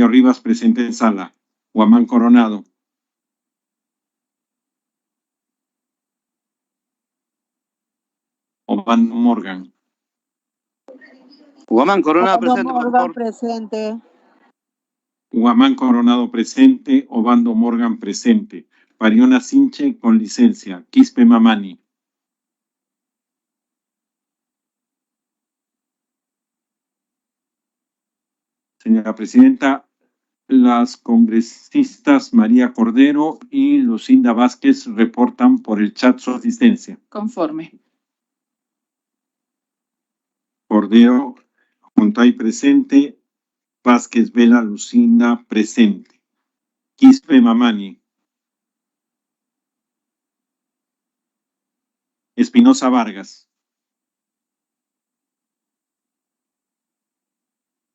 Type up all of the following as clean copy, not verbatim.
Señor Rivas, presente en sala. Guamán Coronado. Obando Morgan. Guamán Coronado presente, por Morgan favor. presente. Guamán Coronado presente. Obando Morgan presente. Pariona Sinche con licencia. Quispe Mamani. Señora Presidenta, las congresistas María Cordero y Lucinda Vázquez reportan por el chat su asistencia. Conforme. Cordero, Juntay presente. Vázquez Vela, Lucinda presente. Quispe Mamani. Espinosa Vargas.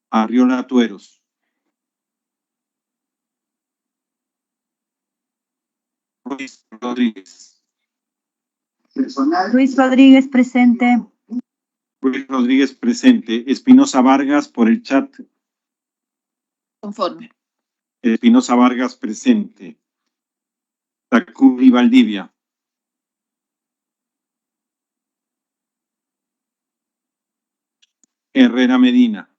Arriola Tueros. Ruiz Rodríguez. Ruiz Rodríguez presente. Ruiz Rodríguez presente. Espinosa Vargas por el chat. Conforme. Espinosa Vargas presente. Tacubi Valdivia. Herrera Medina.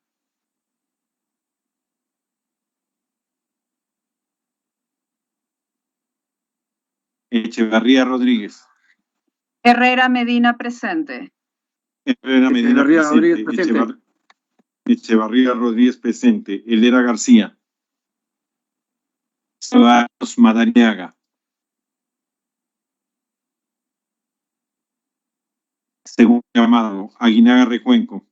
Echevarría Rodríguez. Herrera Medina presente. Herrera Medina Echevarría presente. Rodríguez presente. Echevarría Rodríguez presente. Helera García. Ceballos Madariaga. Segundo llamado. Aguinaga Recuenco.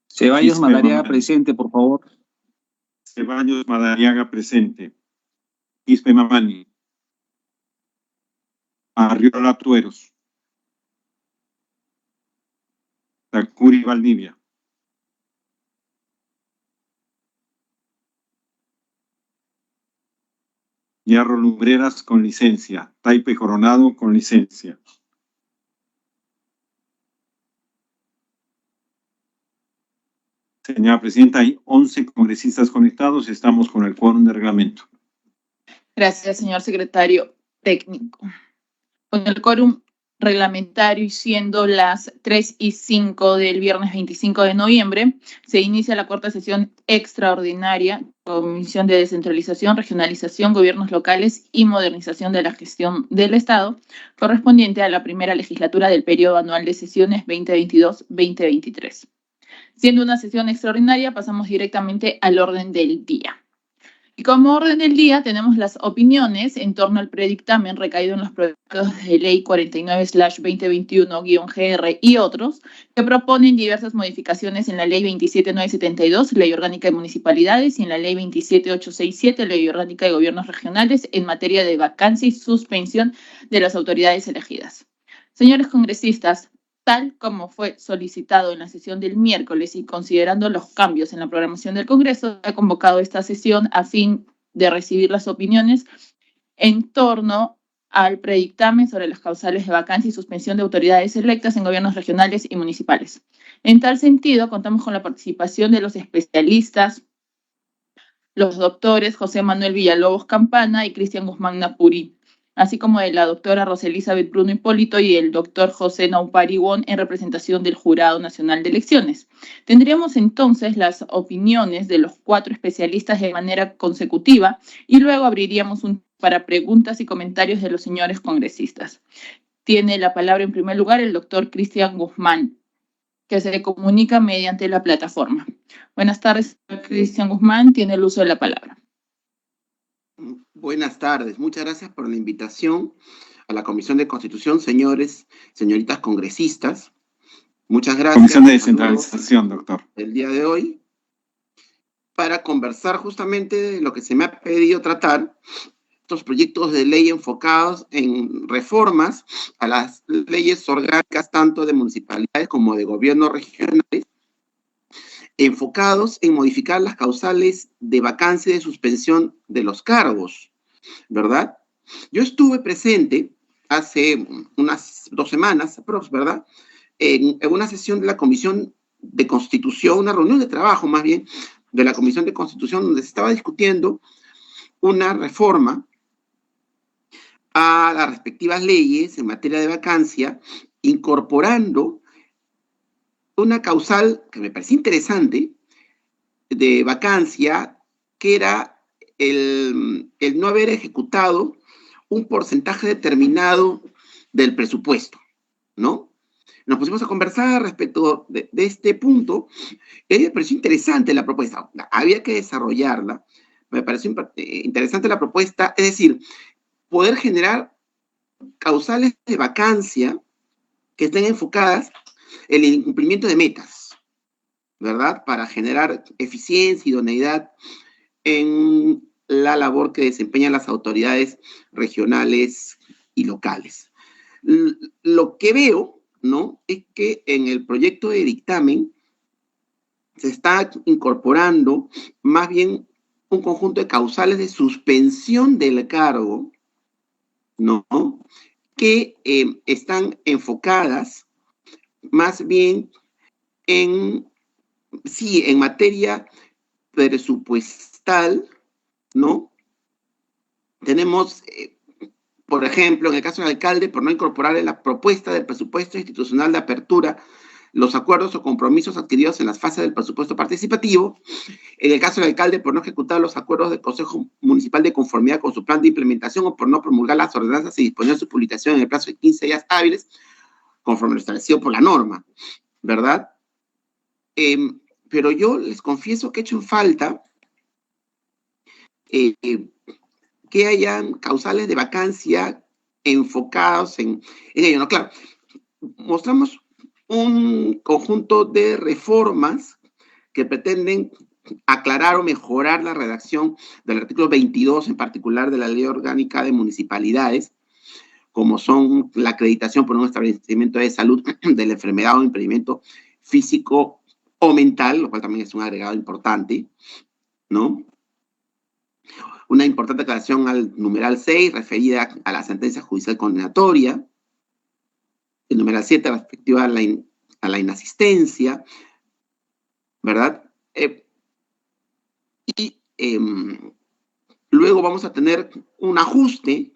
Ceballos Quispe Madariaga Mamani. presente, por favor. Ceballos Madariaga presente. Quispe Mamani. Arriola Tueros. Tacuri Valdivia. Yarro Lumbreras con licencia. Taipe Coronado con licencia. Señora Presidenta, hay 11 congresistas conectados. Estamos con el quórum de reglamento. Gracias, señor secretario técnico. Con el quórum reglamentario y siendo las 3:05 del viernes 25 de noviembre, se inicia la cuarta sesión extraordinaria, Comisión de Descentralización, Regionalización, Gobiernos Locales y Modernización de la Gestión del Estado, correspondiente a la primera legislatura del periodo anual de sesiones 2022-2023. Siendo una sesión extraordinaria, pasamos directamente al orden del día. Y como orden del día tenemos las opiniones en torno al predictamen recaído en los proyectos de ley 49/2021-GR y otros que proponen diversas modificaciones en la ley 27972, Ley Orgánica de Municipalidades, y en la ley 27867, Ley Orgánica de Gobiernos Regionales, en materia de vacancia y suspensión de las autoridades elegidas. Señores congresistas, tal como fue solicitado en la sesión del miércoles y considerando los cambios en la programación del Congreso, ha convocado esta sesión a fin de recibir las opiniones en torno al predictamen sobre las causales de vacancia y suspensión de autoridades electas en gobiernos regionales y municipales. En tal sentido, contamos con la participación de los especialistas, los doctores José Manuel Villalobos Campana y Cristian Guzmán Napuri, así como de la doctora Rosa Elizabeth Bruno Hipólito y el doctor José Naupari Won en representación del Jurado Nacional de Elecciones. Tendríamos entonces las opiniones de los 4 especialistas de manera consecutiva y luego abriríamos para preguntas y comentarios de los señores congresistas. Tiene la palabra en primer lugar el doctor Cristian Guzmán, que se comunica mediante la plataforma. Buenas tardes, Cristian Guzmán, tiene el uso de la palabra. Buenas tardes, muchas gracias por la invitación a la Comisión de Constitución, señores, señoritas congresistas. Muchas gracias. Comisión de Descentralización, doctor. El día de hoy, para conversar justamente de lo que se me ha pedido tratar, estos proyectos de ley enfocados en reformas a las leyes orgánicas, tanto de municipalidades como de gobiernos regionales, enfocados en modificar las causales de vacancia y de suspensión de los cargos, ¿verdad? Yo estuve presente hace unas 2 semanas, ¿verdad?, en una sesión de la Comisión de Constitución, una reunión de trabajo más bien, de la Comisión de Constitución, donde se estaba discutiendo una reforma a las respectivas leyes en materia de vacancia, incorporando una causal que me parecía interesante de vacancia, que era el no haber ejecutado un porcentaje determinado del presupuesto, ¿no? Nos pusimos a conversar respecto de este punto. Me pareció interesante la propuesta. Había que desarrollarla. Me pareció interesante la propuesta, es decir, poder generar causales de vacancia que estén enfocadas en el incumplimiento de metas, ¿verdad? Para generar eficiencia y idoneidad en la labor que desempeñan las autoridades regionales y locales. Lo que veo, ¿no?, es que en el proyecto de dictamen se está incorporando más bien un conjunto de causales de suspensión del cargo, ¿no?, que están enfocadas más bien en materia presupuestal, ¿no? Tenemos, por ejemplo, en el caso del alcalde, por no incorporar en la propuesta del presupuesto institucional de apertura los acuerdos o compromisos adquiridos en las fases del presupuesto participativo. En el caso del alcalde, por no ejecutar los acuerdos del Consejo Municipal de conformidad con su plan de implementación o por no promulgar las ordenanzas y disponer su publicación en el plazo de 15 días hábiles, conforme lo establecido por la norma, ¿verdad? Pero yo les confieso que he hecho en falta que hayan causales de vacancia enfocados en ello, ¿no? Claro, mostramos un conjunto de reformas que pretenden aclarar o mejorar la redacción del artículo 22, en particular de la Ley Orgánica de Municipalidades, como son la acreditación por un establecimiento de salud de la enfermedad o impedimento físico o mental, lo cual también es un agregado importante, ¿no? Una importante aclaración al numeral 6, referida a la sentencia judicial condenatoria. El numeral 7, respectiva a la inasistencia, ¿verdad? Luego vamos a tener un ajuste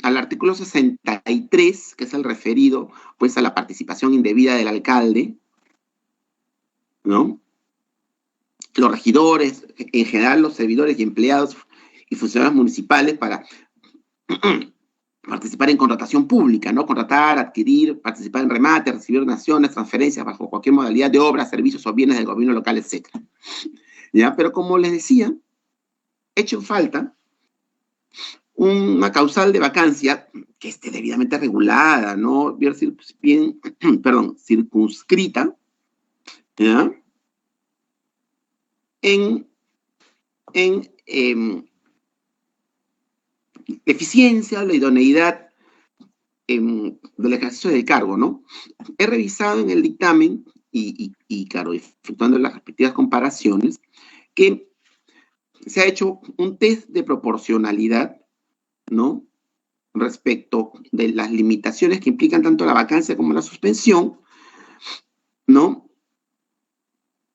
al artículo 63, que es el referido, pues, a la participación indebida del alcalde, ¿no? Los regidores, en general los servidores y empleados y funcionarios municipales para participar en contratación pública, ¿no? Contratar, adquirir, participar en remate, recibir donaciones, transferencias bajo cualquier modalidad de obras, servicios o bienes del gobierno local, etc. ¿Ya? Pero como les decía, he hecho en falta una causal de vacancia que esté debidamente regulada, ¿no? Bien, perdón, circunscrita, ¿ya? En eficiencia, la idoneidad del ejercicio del cargo, ¿no? He revisado en el dictamen y claro, efectuando las respectivas comparaciones, que se ha hecho un test de proporcionalidad, ¿no?, respecto de las limitaciones que implican tanto la vacancia como la suspensión, ¿no?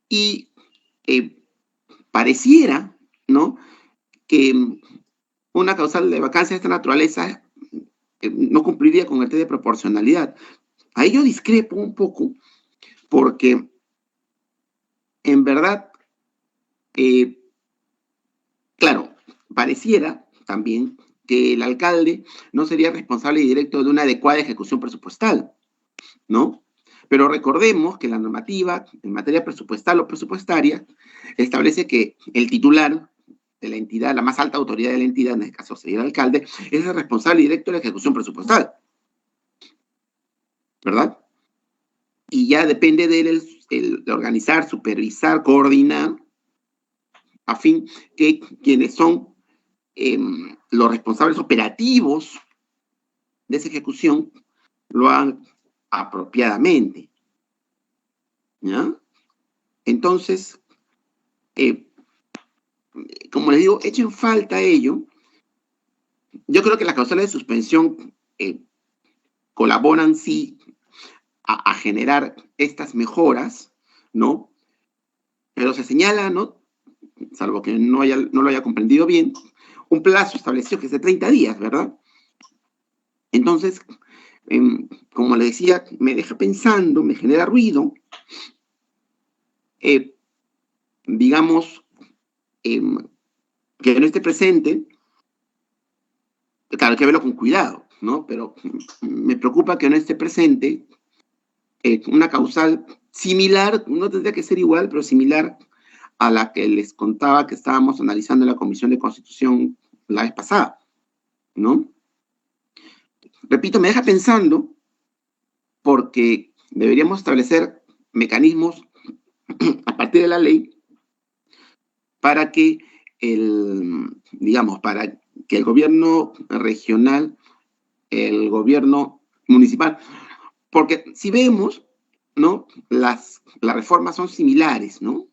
Y pareciera, ¿no?, que una causal de vacancia de esta naturaleza no cumpliría con el test de proporcionalidad. Ahí yo discrepo un poco, porque en verdad, claro, pareciera también que el alcalde no sería responsable directo de una adecuada ejecución presupuestal, ¿no? Pero recordemos que la normativa en materia presupuestal o presupuestaria establece que el titular de la entidad, la más alta autoridad de la entidad, en este caso sería el alcalde, es el responsable directo de la ejecución presupuestal, ¿verdad? Y ya depende de él el organizar, supervisar, coordinar, a fin que quienes son los responsables operativos de esa ejecución lo hagan apropiadamente, ¿ya? Entonces, como les digo, echen falta ello. Yo creo que las causales de suspensión colaboran, sí, a generar estas mejoras, ¿no? Pero se señala, ¿no? Salvo que no lo haya comprendido bien, un plazo establecido que es de 30 días, ¿verdad? Entonces, como le decía, me deja pensando, me genera ruido, digamos, que no esté presente, claro, hay que verlo con cuidado, ¿no? Pero me preocupa que no esté presente una causal similar, no tendría que ser igual, pero similar a la que les contaba que estábamos analizando en la Comisión de Constitución la vez pasada, ¿no? Repito, me deja pensando porque deberíamos establecer mecanismos a partir de la ley para que para que el gobierno regional, el gobierno municipal, porque si vemos, ¿no? Las reformas son similares, ¿no?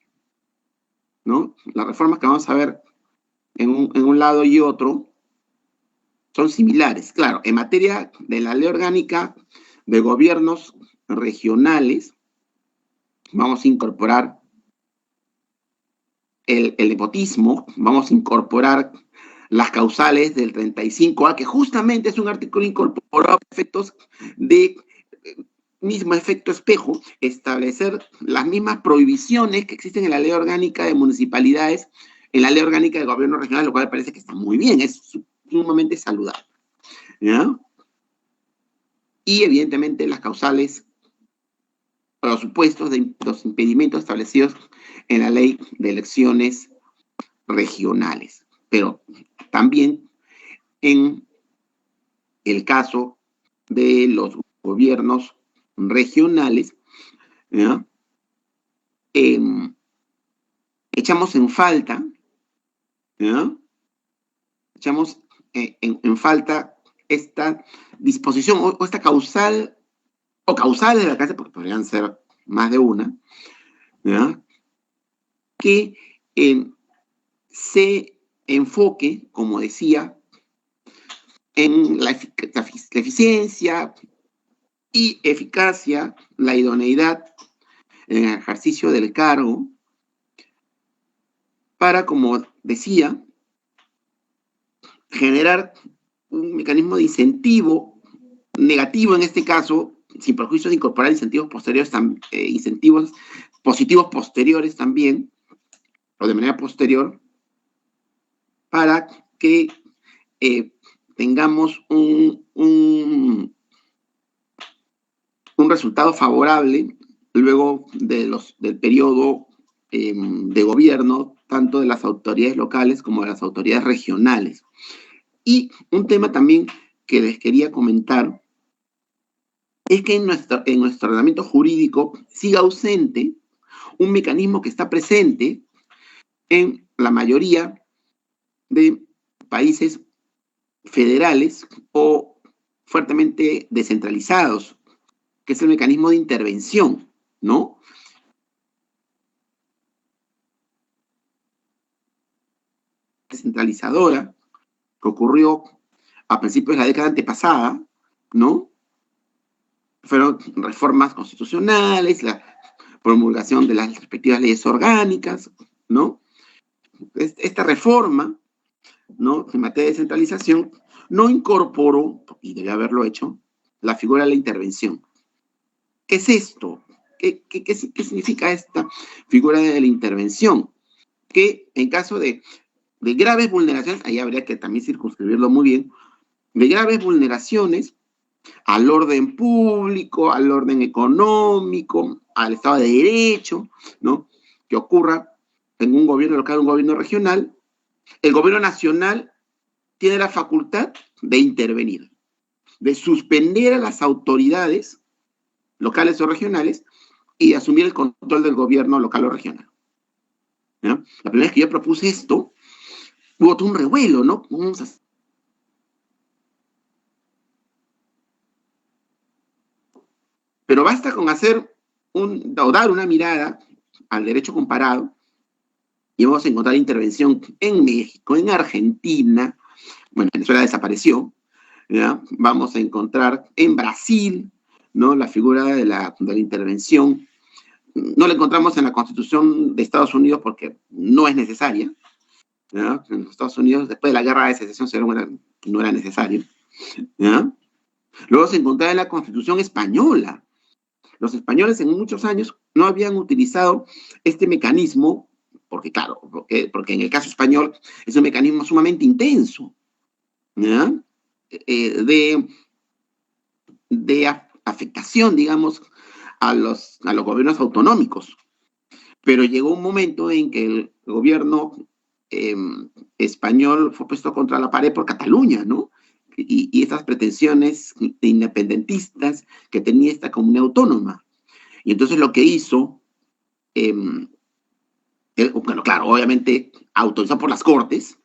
Las reformas que vamos a ver en un lado y otro son similares. Claro, en materia de la ley orgánica de gobiernos regionales, vamos a incorporar el nepotismo, vamos a incorporar las causales del 35A, que justamente es un artículo incorporado a efectos de mismo efecto espejo, establecer las mismas prohibiciones que existen en la ley orgánica de municipalidades, en la ley orgánica de gobierno regional, lo cual me parece que está muy bien, es sumamente saludable, ¿ya? Y evidentemente las causales, los supuestos de los impedimentos establecidos en la ley de elecciones regionales, pero también en el caso de los gobiernos regionales, ¿ya? Echamos en falta, ¿ya? Echamos en falta esta disposición o esta causal, o causales de la clase, porque podrían ser más de una, ¿ya? Que se enfoque, como decía, en la eficiencia y eficacia, la idoneidad en el ejercicio del cargo, para, como decía, generar un mecanismo de incentivo negativo en este caso, sin perjuicio de incorporar incentivos posteriores, incentivos positivos posteriores también, o de manera posterior, para que tengamos un resultado favorable luego del periodo de gobierno, tanto de las autoridades locales como de las autoridades regionales. Y un tema también que les quería comentar es que en nuestro ordenamiento jurídico sigue ausente un mecanismo que está presente en la mayoría de países federales o fuertemente descentralizados, que es el mecanismo de intervención, ¿no? Descentralizadora, que ocurrió a principios de la década antepasada, ¿no? Fueron reformas constitucionales, la promulgación de las respectivas leyes orgánicas, ¿no? Esta reforma, ¿no?, en materia de descentralización, no incorporó, y debe haberlo hecho, la figura de la intervención. ¿Qué es esto? ¿Qué significa esta figura de la intervención? Que en caso de graves vulneraciones, ahí habría que también circunscribirlo muy bien, de graves vulneraciones al orden público, al orden económico, al Estado de Derecho, ¿no?, que ocurra en un gobierno local, un gobierno regional, el gobierno nacional tiene la facultad de intervenir, de suspender a las autoridades locales o regionales y de asumir el control del gobierno local o regional, ¿ya? La primera vez que yo propuse esto, hubo todo un revuelo, ¿no? Pero basta con o dar una mirada al derecho comparado y vamos a encontrar intervención en México, en Argentina, bueno, Venezuela desapareció, ¿ya? Vamos a encontrar en Brasil, ¿no?, la figura de la intervención no la encontramos en la Constitución de Estados Unidos porque no es necesaria, ¿ya? En los Estados Unidos, después de la Guerra de Secesión, no era necesario, ¿ya? Luego se encontraba en la Constitución española. Los españoles en muchos años no habían utilizado este mecanismo, porque claro, porque en el caso español es un mecanismo sumamente intenso, ¿ya? De afectación, digamos, a los gobiernos autonómicos. Pero llegó un momento en que el gobierno español fue puesto contra la pared por Cataluña, ¿no? Y estas pretensiones independentistas que tenía esta comunidad autónoma. Y entonces lo que hizo, bueno, claro, obviamente autorizado por las Cortes,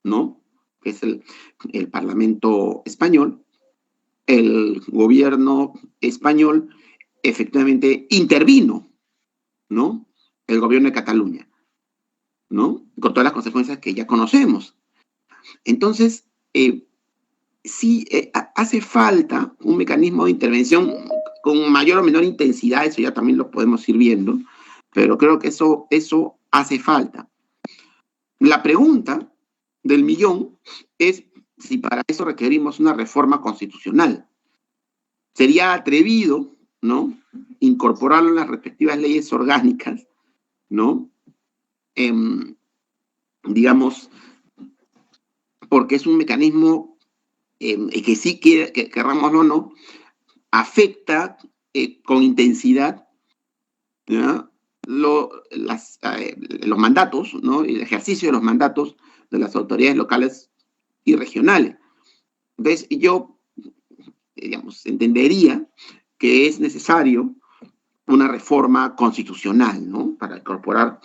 ¿no? Que es el Parlamento español, el gobierno español efectivamente intervino, ¿no? El gobierno de Cataluña, ¿no? Con todas las consecuencias que ya conocemos. Entonces, sí hace falta un mecanismo de intervención con mayor o menor intensidad, eso ya también lo podemos ir viendo, pero creo que eso hace falta. La pregunta del millón es si para eso requerimos una reforma constitucional. Sería atrevido, ¿no?, incorporarlo en las respectivas leyes orgánicas, ¿no? Digamos, porque es un mecanismo que sí, querrámoslo o no, afecta con intensidad, ¿ya?, los mandatos, ¿no?, el ejercicio de los mandatos de las autoridades locales y regionales. Entonces, yo, digamos, entendería que es necesario una reforma constitucional, ¿no?, para incorporar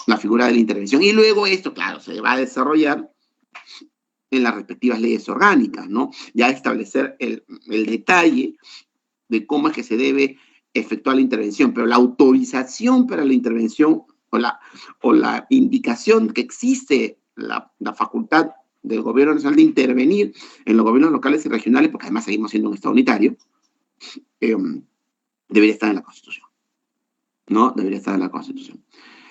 la figura de la intervención. Y luego esto, claro, se va a desarrollar en las respectivas leyes orgánicas, ¿no? Ya establecer el detalle de cómo es que se debe efectuar la intervención, pero la autorización para la intervención o la indicación que existe la facultad del gobierno nacional de intervenir en los gobiernos locales y regionales, porque además seguimos siendo un Estado unitario, debería estar en la Constitución, ¿no? Debería estar en la Constitución.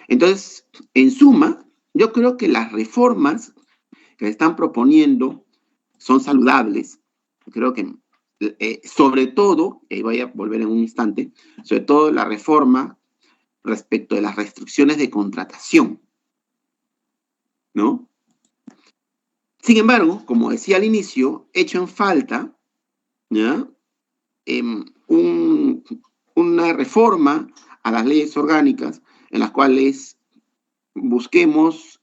Entonces, en suma, yo creo que las reformas que están proponiendo son saludables. Creo que, sobre todo, y voy a volver en un instante, sobre todo la reforma respecto de las restricciones de contratación, ¿no? Sin embargo, como decía al inicio, echo en falta, ¿ya?, una reforma a las leyes orgánicas en las cuales busquemos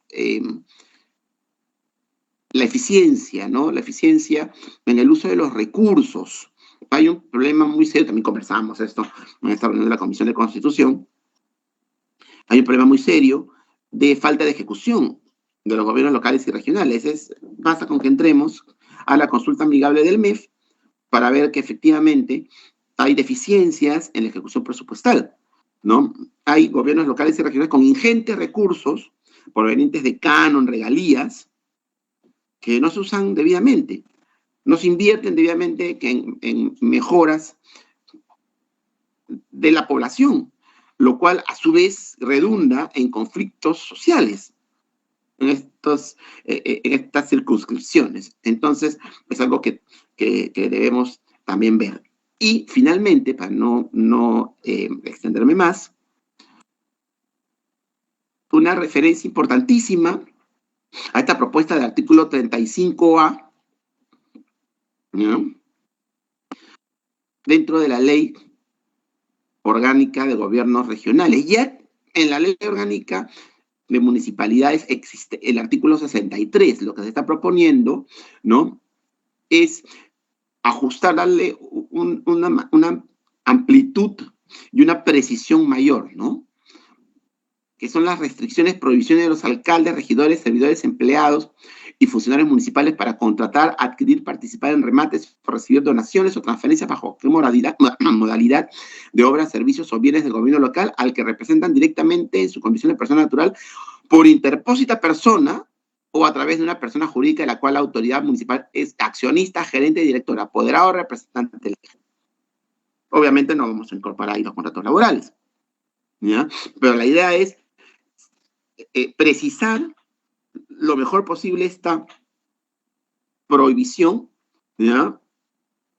la eficiencia, ¿no? La eficiencia en el uso de los recursos. Hay un problema muy serio, también conversamos esto en esta reunión de la Comisión de Constitución. Hay un problema muy serio de falta de ejecución de los gobiernos locales y regionales. Basta con que entremos a la consulta amigable del MEF para ver que efectivamente hay deficiencias en la ejecución presupuestal, ¿no? Hay gobiernos locales y regionales con ingentes recursos provenientes de canon, regalías, que no se usan debidamente, no se invierten debidamente en mejoras de la población, lo cual a su vez redunda en conflictos sociales en estas circunscripciones. Entonces, es algo que debemos también ver. Y finalmente, para no extenderme más, una referencia importantísima a esta propuesta del artículo 35A, ¿no?, dentro de la Ley Orgánica de Gobiernos Regionales. Ya en la Ley Orgánica de Municipalidades existe el artículo 63. Lo que se está proponiendo, ¿no?, es ajustar, darle una amplitud y una precisión mayor, ¿no?, que son las restricciones, prohibiciones de los alcaldes, regidores, servidores, empleados y funcionarios municipales para contratar, adquirir, participar en remates, recibir donaciones o transferencias bajo qué modalidad de obras, servicios o bienes del gobierno local al que representan directamente en su condición de persona natural por interpósita persona o a través de una persona jurídica de la cual la autoridad municipal es accionista, gerente, directora, apoderado o representante legal. Obviamente no vamos a incorporar ahí los contratos laborales, ¿ya? Pero la idea es precisar lo mejor posible esta prohibición, ¿ya?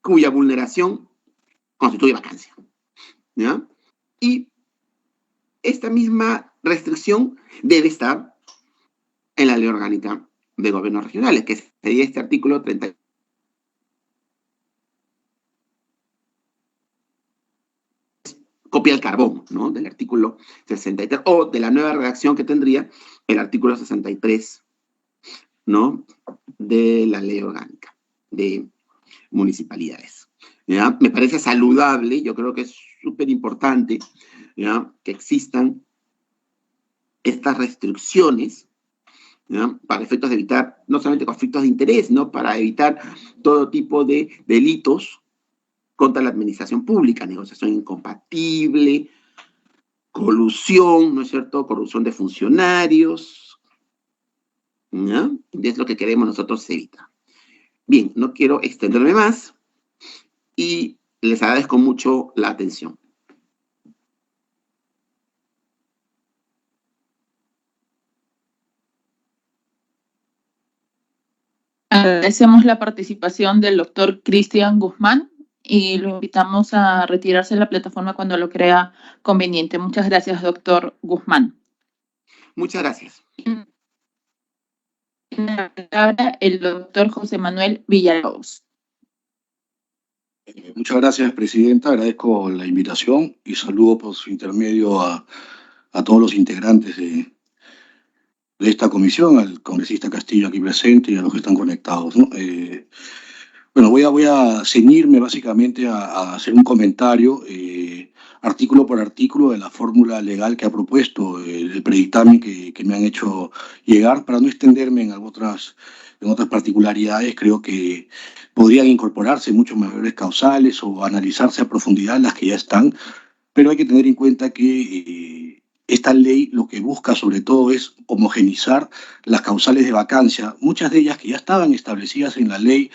Cuya vulneración constituye vacancia, ¿ya? Y esta misma restricción debe estar en la Ley Orgánica de Gobiernos Regionales, que sería este artículo 30. Copia al carbón, ¿no? Del artículo 63, o de la nueva redacción que tendría el artículo 63, ¿no? De la Ley Orgánica de Municipalidades, ¿ya? Me parece saludable, yo creo que es súper importante, ¿ya? Que existan estas restricciones, ¿ya? Para efectos de evitar no solamente conflictos de interés, ¿no? Para evitar todo tipo de delitos contra la administración pública, negociación incompatible, colusión, ¿no es cierto? Corrupción de funcionarios, ¿ya? Es lo que queremos nosotros evitar. Bien, no quiero extenderme más y les agradezco mucho la atención. Agradecemos la participación del doctor Cristian Guzmán y lo invitamos a retirarse de la plataforma cuando lo crea conveniente. Muchas gracias, doctor Guzmán. Muchas gracias. Tiene la palabra el doctor José Manuel Villalobos. Muchas gracias, presidenta. Agradezco la invitación y saludo por su intermedio a todos los integrantes de esta comisión, al congresista Castillo aquí presente y a los que están conectados, ¿no? Bueno, voy a ceñirme básicamente a hacer un comentario artículo por artículo de la fórmula legal que ha propuesto el predictamen que me han hecho llegar. Para no extenderme en otras particularidades, creo que podrían incorporarse muchos mayores causales o analizarse a profundidad las que ya están, pero hay que tener en cuenta que esta ley lo que busca sobre todo es homogenizar las causales de vacancia, muchas de ellas que ya estaban establecidas en la ley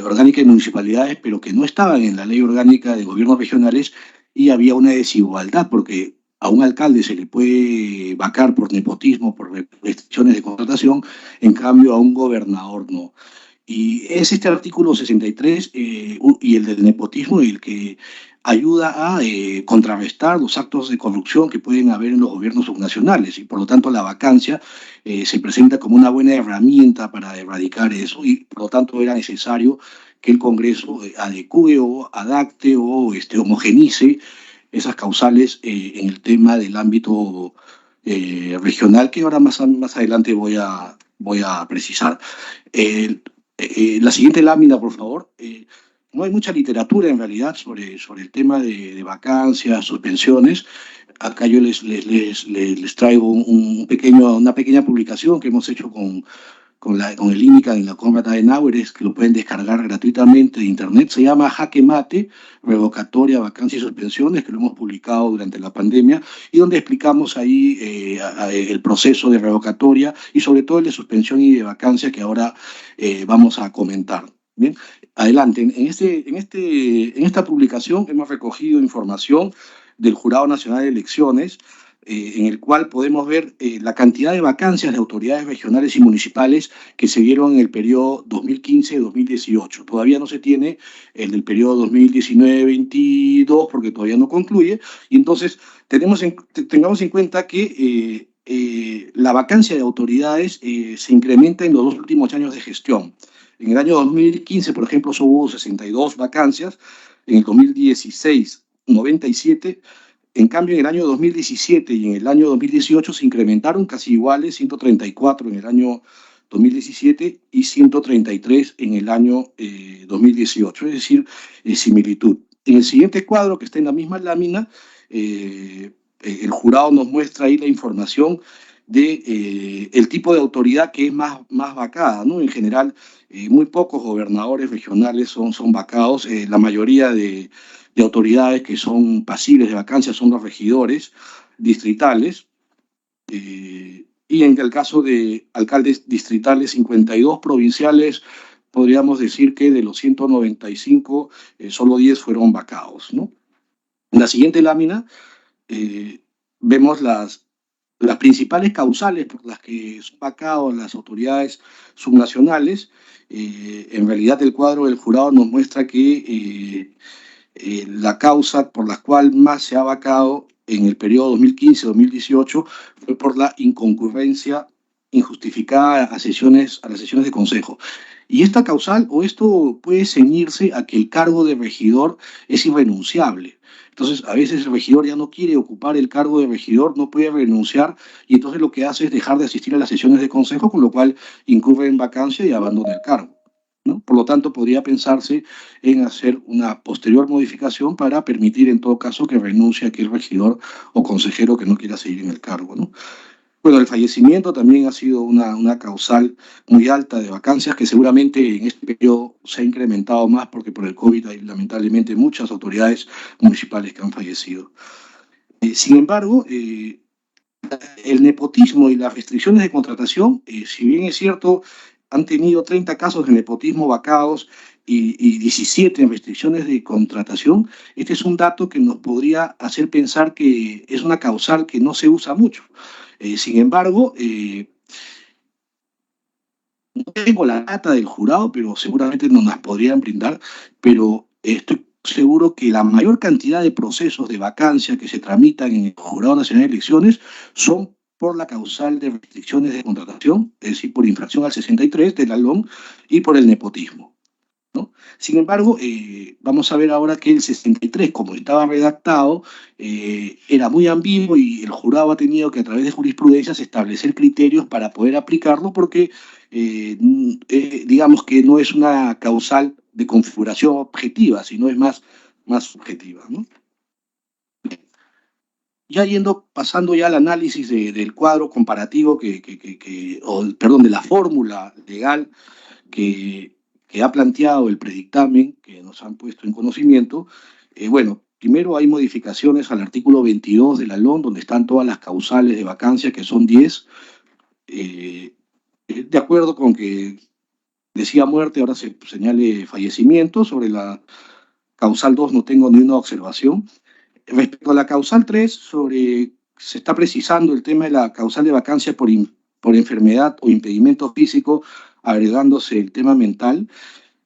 orgánica de municipalidades, pero que no estaban en la ley orgánica de gobiernos regionales, y había una desigualdad porque a un alcalde se le puede vacar por nepotismo, por restricciones de contratación, en cambio a un gobernador no. Y es este artículo 63 y el del nepotismo el que ayuda a contrarrestar los actos de corrupción que pueden haber en los gobiernos subnacionales, y por lo tanto la vacancia se presenta como una buena herramienta para erradicar eso, y por lo tanto era necesario que el Congreso adecue o adapte o homogenice esas causales en el tema del ámbito regional, que ahora más adelante voy a precisar. La siguiente lámina, por favor. No hay mucha literatura en realidad sobre el tema de vacancias, suspensiones. Acá yo les traigo una pequeña publicación que hemos hecho con el INICA en la Conrad Adenauer, que lo pueden descargar gratuitamente de internet. Se llama Jaque Mate, revocatoria, vacancias y suspensiones, que lo hemos publicado durante la pandemia, y donde explicamos ahí el proceso de revocatoria y sobre todo el de suspensión y de vacancia que ahora vamos a comentar. Bien, adelante. En esta publicación hemos recogido información del Jurado Nacional de Elecciones, en el cual podemos ver la cantidad de vacancias de autoridades regionales y municipales que se dieron en el periodo 2015-2018. Todavía no se tiene el del periodo 2019-22 porque todavía no concluye, y entonces tengamos en cuenta que la vacancia de autoridades se incrementa en los 2 últimos años de gestión. En el año 2015, por ejemplo, hubo 62 vacancias, en el 2016, 97. En cambio, en el año 2017 y en el año 2018 se incrementaron casi iguales, 134 en el año 2017 y 133 en el año 2018, es decir, similitud. En el siguiente cuadro, que está en la misma lámina, el jurado nos muestra ahí la información de el tipo de autoridad que es más vacada, ¿no? En general, muy pocos gobernadores regionales son vacados. La mayoría de autoridades que son pasibles de vacancia son los regidores distritales, y en el caso de alcaldes distritales, 52, provinciales, podríamos decir que de los 195, solo 10 fueron vacados, ¿no? En la siguiente lámina vemos las principales causales por las que son vacados las autoridades subnacionales. En realidad el cuadro del jurado nos muestra que la causa por la cual más se ha vacado en el periodo 2015-2018 fue por la inconcurrencia injustificada a las sesiones de consejo. Y esta causal o esto puede ceñirse a que el cargo de regidor es irrenunciable. Entonces, a veces el regidor ya no quiere ocupar el cargo de regidor, no puede renunciar, y entonces lo que hace es dejar de asistir a las sesiones de consejo, con lo cual incurre en vacancia y abandona el cargo, ¿no? Por lo tanto, podría pensarse en hacer una posterior modificación para permitir, en todo caso, que renuncie aquel regidor o consejero que no quiera seguir en el cargo, ¿no? Bueno, el fallecimiento también ha sido una causal muy alta de vacancias que seguramente en este periodo se ha incrementado más porque por el COVID hay lamentablemente muchas autoridades municipales que han fallecido. Sin embargo, el nepotismo y las restricciones de contratación, si bien es cierto, han tenido 30 casos de nepotismo vacados y 17 en restricciones de contratación, este es un dato que nos podría hacer pensar que es una causal que no se usa mucho. Sin embargo, no tengo la data del jurado, pero seguramente nos las podrían brindar, pero estoy seguro que la mayor cantidad de procesos de vacancia que se tramitan en el Jurado Nacional de Elecciones son por la causal de restricciones de contratación, es decir, por infracción al 63 de la LOM y por el nepotismo, ¿no? Sin embargo, vamos a ver ahora que el 63, como estaba redactado, era muy ambiguo y el jurado ha tenido que a través de jurisprudencias establecer criterios para poder aplicarlo porque digamos que no es una causal de configuración objetiva, sino es más subjetiva, ¿no? Ya pasando ya al análisis del cuadro comparativo de la fórmula legal que ha planteado el predictamen que nos han puesto en conocimiento, bueno, primero hay modificaciones al artículo 22 de la LOM, donde están todas las causales de vacancia, que son 10. De acuerdo con que decía muerte, ahora se señale fallecimiento. Sobre la causal 2 no tengo ni una observación. Respecto a la causal 3, se está precisando el tema de la causal de vacancia por enfermedad o impedimento físico, agregándose el tema mental,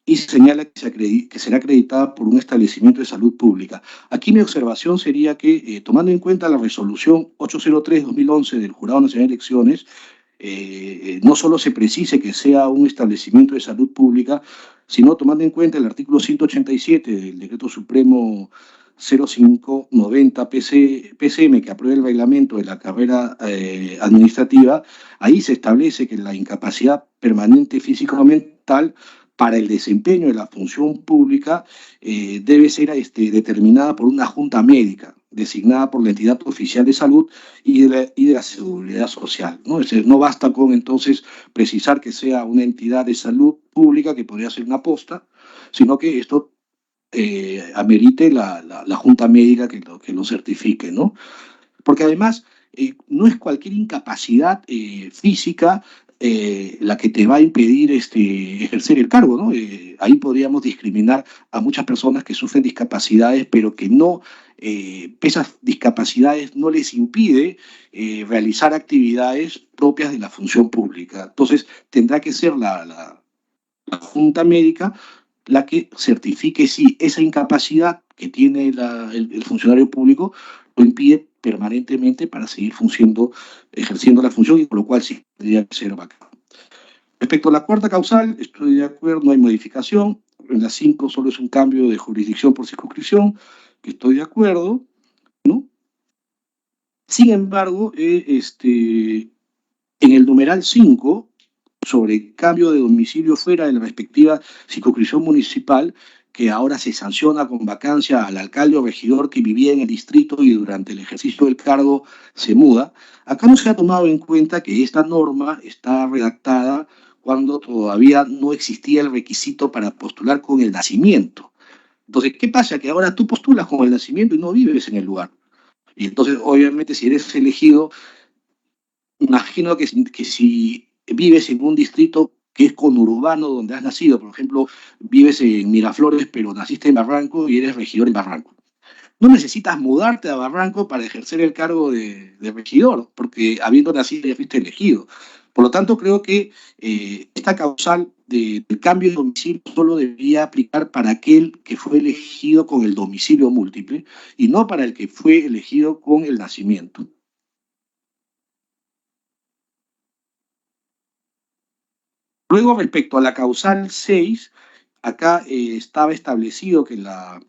y se señala que será acreditada por un establecimiento de salud pública. Aquí mi observación sería que, tomando en cuenta la resolución 803-2011 del Jurado Nacional de Elecciones, no solo se precise que sea un establecimiento de salud pública, sino tomando en cuenta el artículo 187 del Decreto Supremo 0590 PCM, que aprueba el reglamento de la carrera administrativa. Ahí se establece que la incapacidad permanente físico-mental para el desempeño de la función pública debe ser determinada por una junta médica designada por la entidad oficial de salud y de la seguridad social, ¿no? Es decir, no basta con entonces precisar que sea una entidad de salud pública, que podría ser una posta, sino que esto amerite la junta médica que lo certifique, ¿no? Porque además no es cualquier incapacidad física la que te va a impedir ejercer el cargo, ¿no? Ahí podríamos discriminar a muchas personas que sufren discapacidades, pero que no, esas discapacidades no les impide realizar actividades propias de la función pública. Entonces, tendrá que ser la junta médica la que certifique si esa incapacidad que tiene el funcionario público lo impide permanentemente para seguir ejerciendo la función, y con lo cual sí tendría que ser vacado. Respecto a la cuarta causal, estoy de acuerdo, no hay modificación. En la 5 solo es un cambio de jurisdicción por circunscripción, que estoy de acuerdo, ¿no? Sin embargo, en el numeral 5, sobre cambio de domicilio fuera de la respectiva circunscripción municipal, que ahora se sanciona con vacancia al alcalde o regidor que vivía en el distrito y durante el ejercicio del cargo se muda. Acá no se ha tomado en cuenta que esta norma está redactada cuando todavía no existía el requisito para postular con el nacimiento. Entonces, ¿qué pasa? Que ahora tú postulas con el nacimiento y no vives en el lugar. Y entonces, obviamente, si eres elegido, imagino que si vives en un distrito que es conurbano donde has nacido, por ejemplo, vives en Miraflores, pero naciste en Barranco y eres regidor en Barranco. no necesitas mudarte a Barranco para ejercer el cargo de regidor, porque habiendo nacido ya fuiste elegido. Por lo tanto, creo que esta causal del cambio de domicilio solo debería aplicar para aquel que fue elegido con el domicilio múltiple y no para el que fue elegido con el nacimiento. Luego, respecto a la causal 6, acá estaba establecido que la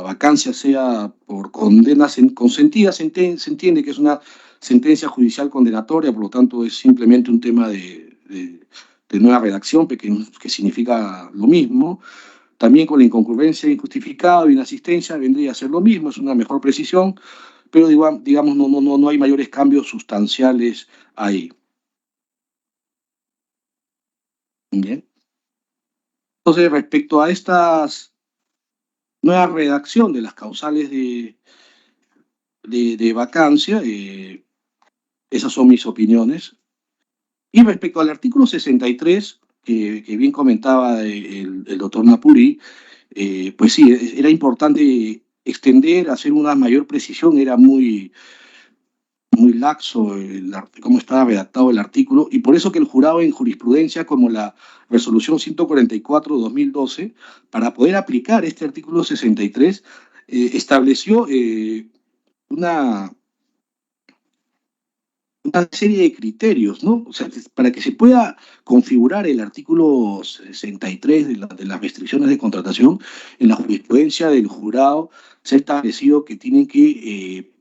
vacancia sea por condenas consentidas. Se entiende que es una sentencia judicial condenatoria, por lo tanto es simplemente un tema de nueva redacción que significa lo mismo. También con la inconcurrencia injustificada y inasistencia vendría a ser lo mismo, es una mejor precisión, pero digamos no hay mayores cambios sustanciales ahí. Bien. Entonces, respecto a estas nueva redacción de las causales de vacancia, esas son mis opiniones. Y respecto al artículo 63, que bien comentaba el doctor Napuri, pues sí, era importante extender, hacer una mayor precisión, era muy laxo cómo estaba redactado el artículo, y por eso que el jurado en jurisprudencia, como la resolución 144/2012, para poder aplicar este artículo 63, estableció una serie de criterios, ¿no? O sea, para que se pueda configurar el artículo 63 de las restricciones de contratación, en la jurisprudencia del jurado se ha establecido que tienen que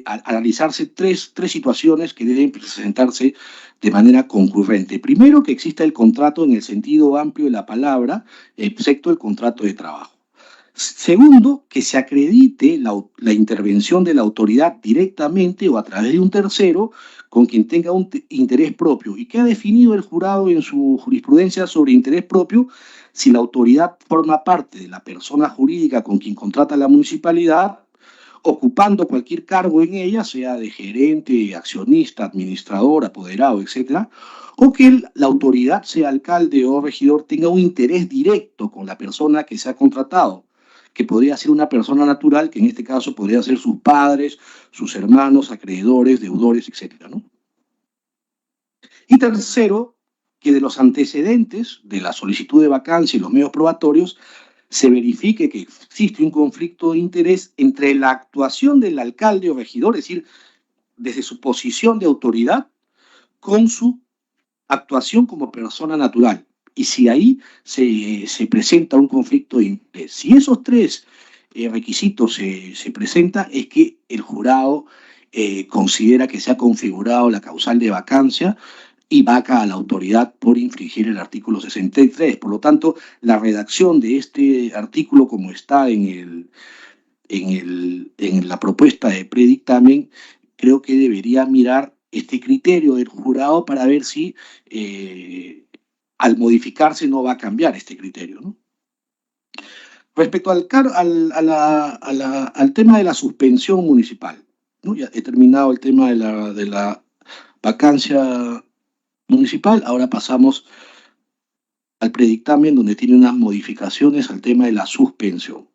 analizarse tres situaciones que deben presentarse de manera concurrente. Primero, que exista el contrato en el sentido amplio de la palabra, excepto el contrato de trabajo. Segundo, que se acredite la intervención de la autoridad directamente o a través de un tercero con quien tenga un interés propio. ¿Y qué ha definido el jurado en su jurisprudencia sobre interés propio? Si la autoridad forma parte de la persona jurídica con quien contrata la municipalidad, ocupando cualquier cargo en ella, sea de gerente, accionista, administrador, apoderado, etcétera, o que la autoridad, sea alcalde o regidor, tenga un interés directo con la persona que se ha contratado, que podría ser una persona natural, que en este caso podría ser sus padres, sus hermanos, acreedores, deudores, etcétera, ¿no? Y tercero, que de los antecedentes de la solicitud de vacancia y los medios probatorios se verifique que existe un conflicto de interés entre la actuación del alcalde o regidor, es decir, desde su posición de autoridad, con su actuación como persona natural. Y si ahí se presenta un conflicto de interés. Si esos tres requisitos se presentan, es que el jurado considera que se ha configurado la causal de vacancia y vaca a la autoridad por infringir el artículo 63. Por lo tanto, la redacción de este artículo, como está en la propuesta de predictamen, creo que debería mirar este criterio del jurado para ver si al modificarse no va a cambiar este criterio, ¿no? Respecto al tema de la suspensión municipal, ¿no? Ya he terminado el tema de la vacancia municipal, ahora pasamos al predictamen, donde tiene unas modificaciones al tema de la suspensión.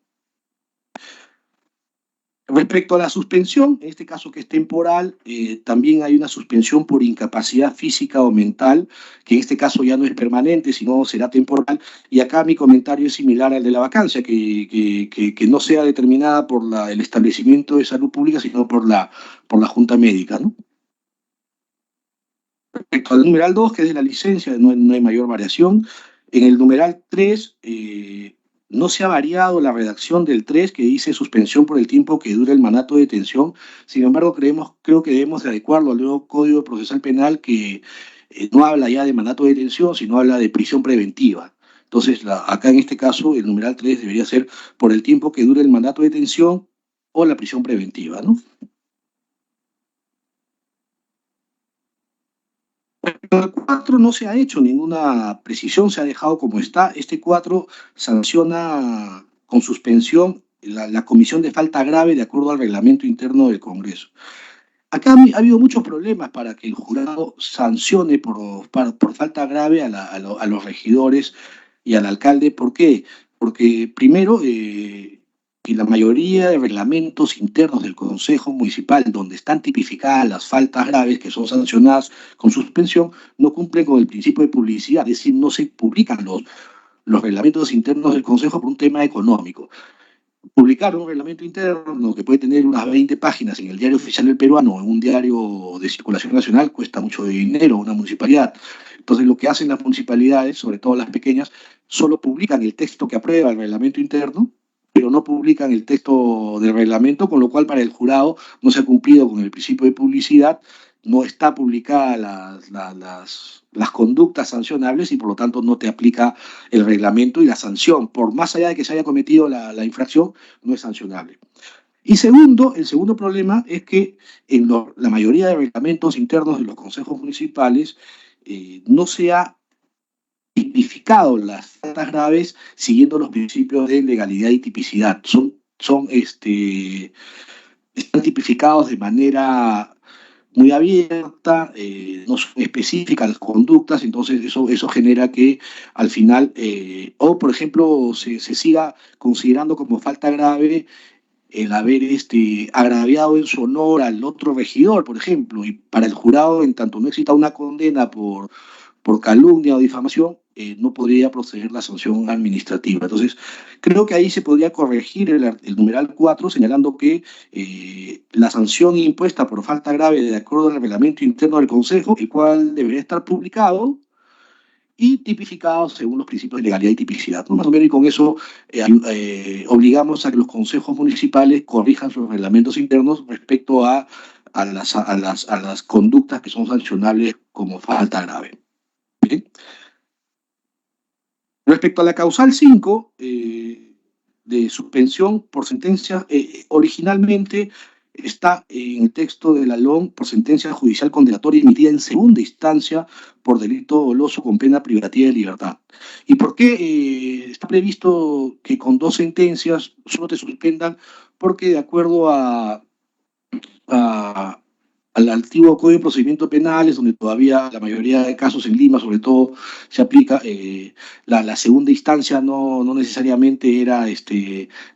Respecto a la suspensión, en este caso que es temporal, también hay una suspensión por incapacidad física o mental, que en este caso ya no es permanente, sino será temporal, y acá mi comentario es similar al de la vacancia, que no sea determinada por el establecimiento de salud pública, sino por la Junta Médica, ¿no? Respecto al numeral 2, que es de la licencia, no hay mayor variación. En el numeral 3, no se ha variado la redacción del 3, que dice suspensión por el tiempo que dura el mandato de detención. Sin embargo, creo que debemos de adecuarlo al nuevo Código Procesal Penal, que no habla ya de mandato de detención, sino habla de prisión preventiva. Entonces, acá en este caso, el numeral 3 debería ser por el tiempo que dure el mandato de detención o la prisión preventiva, ¿no? El 4 no se ha hecho ninguna precisión, se ha dejado como está. Este 4 sanciona con suspensión la comisión de falta grave de acuerdo al reglamento interno del Congreso. Acá ha habido muchos problemas para que el jurado sancione por falta grave a los regidores y al alcalde. ¿Por qué? Porque primero, que la mayoría de reglamentos internos del Consejo Municipal, donde están tipificadas las faltas graves que son sancionadas con suspensión, no cumplen con el principio de publicidad, es decir, no se publican los reglamentos internos del Consejo por un tema económico. Publicar un reglamento interno que puede tener unas 20 páginas en el Diario Oficial del Peruano o en un diario de circulación nacional cuesta mucho dinero a una municipalidad. Entonces lo que hacen las municipalidades, sobre todo las pequeñas, solo publican el texto que aprueba el reglamento interno, pero no publican el texto del reglamento, con lo cual para el jurado no se ha cumplido con el principio de publicidad, no está publicada las conductas sancionables y por lo tanto no te aplica el reglamento y la sanción, por más allá de que se haya cometido la infracción, no es sancionable. Y segundo, el segundo problema es que en la mayoría de reglamentos internos de los consejos municipales no se ha tipificado las faltas graves siguiendo los principios de legalidad y tipicidad. Están tipificados de manera muy abierta, no son específicas las conductas, entonces eso genera que al final, por ejemplo, se siga considerando como falta grave el haber agraviado en su honor al otro regidor, por ejemplo, y para el jurado, en tanto no exista una condena por calumnia o difamación, no podría proceder la sanción administrativa. Entonces, creo que ahí se podría corregir el numeral 4, señalando que la sanción impuesta por falta grave de acuerdo al reglamento interno del Consejo, el cual debería estar publicado y tipificado según los principios de legalidad y tipicidad, ¿no? Más o menos, y con eso obligamos a que los consejos municipales corrijan sus reglamentos internos respecto a las conductas que son sancionables como falta grave. ¿Bien? Respecto a la causal 5 de suspensión por sentencia, originalmente está en el texto de la LOM por sentencia judicial condenatoria emitida en segunda instancia por delito doloso con pena privativa de libertad. ¿Y por qué está previsto que con 2 sentencias solo te suspendan? Porque de acuerdo al antiguo Código de Procedimientos Penales, donde todavía la mayoría de casos en Lima, sobre todo, se aplica, la segunda instancia no necesariamente era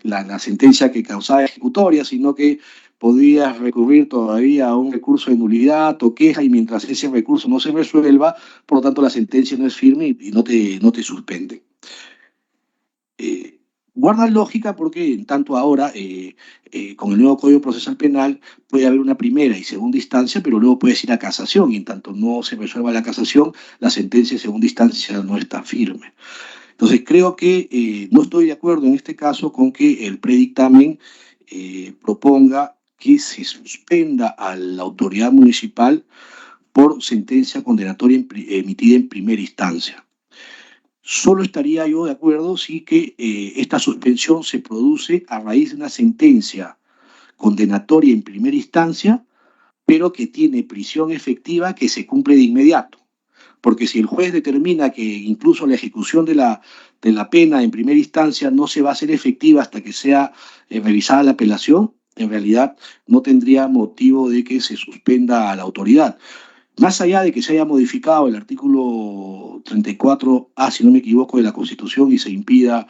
la sentencia que causaba ejecutoria, sino que podías recurrir todavía a un recurso de nulidad o queja, y mientras ese recurso no se resuelva, por lo tanto la sentencia no es firme y no te suspende. Guarda lógica porque en tanto ahora, con el nuevo Código Procesal Penal, puede haber una primera y segunda instancia, pero luego puedes ir a casación, y en tanto no se resuelva la casación, la sentencia de segunda instancia no está firme. Entonces creo que no estoy de acuerdo en este caso con que el predictamen proponga que se suspenda a la autoridad municipal por sentencia condenatoria emitida en primera instancia. Solo estaría yo de acuerdo si que esta suspensión se produce a raíz de una sentencia condenatoria en primera instancia, pero que tiene prisión efectiva que se cumple de inmediato. Porque si el juez determina que incluso la ejecución de la pena en primera instancia no se va a hacer efectiva hasta que sea revisada la apelación, en realidad no tendría motivo de que se suspenda a la autoridad. Más allá de que se haya modificado el artículo 34A, si no me equivoco, de la Constitución, y se impida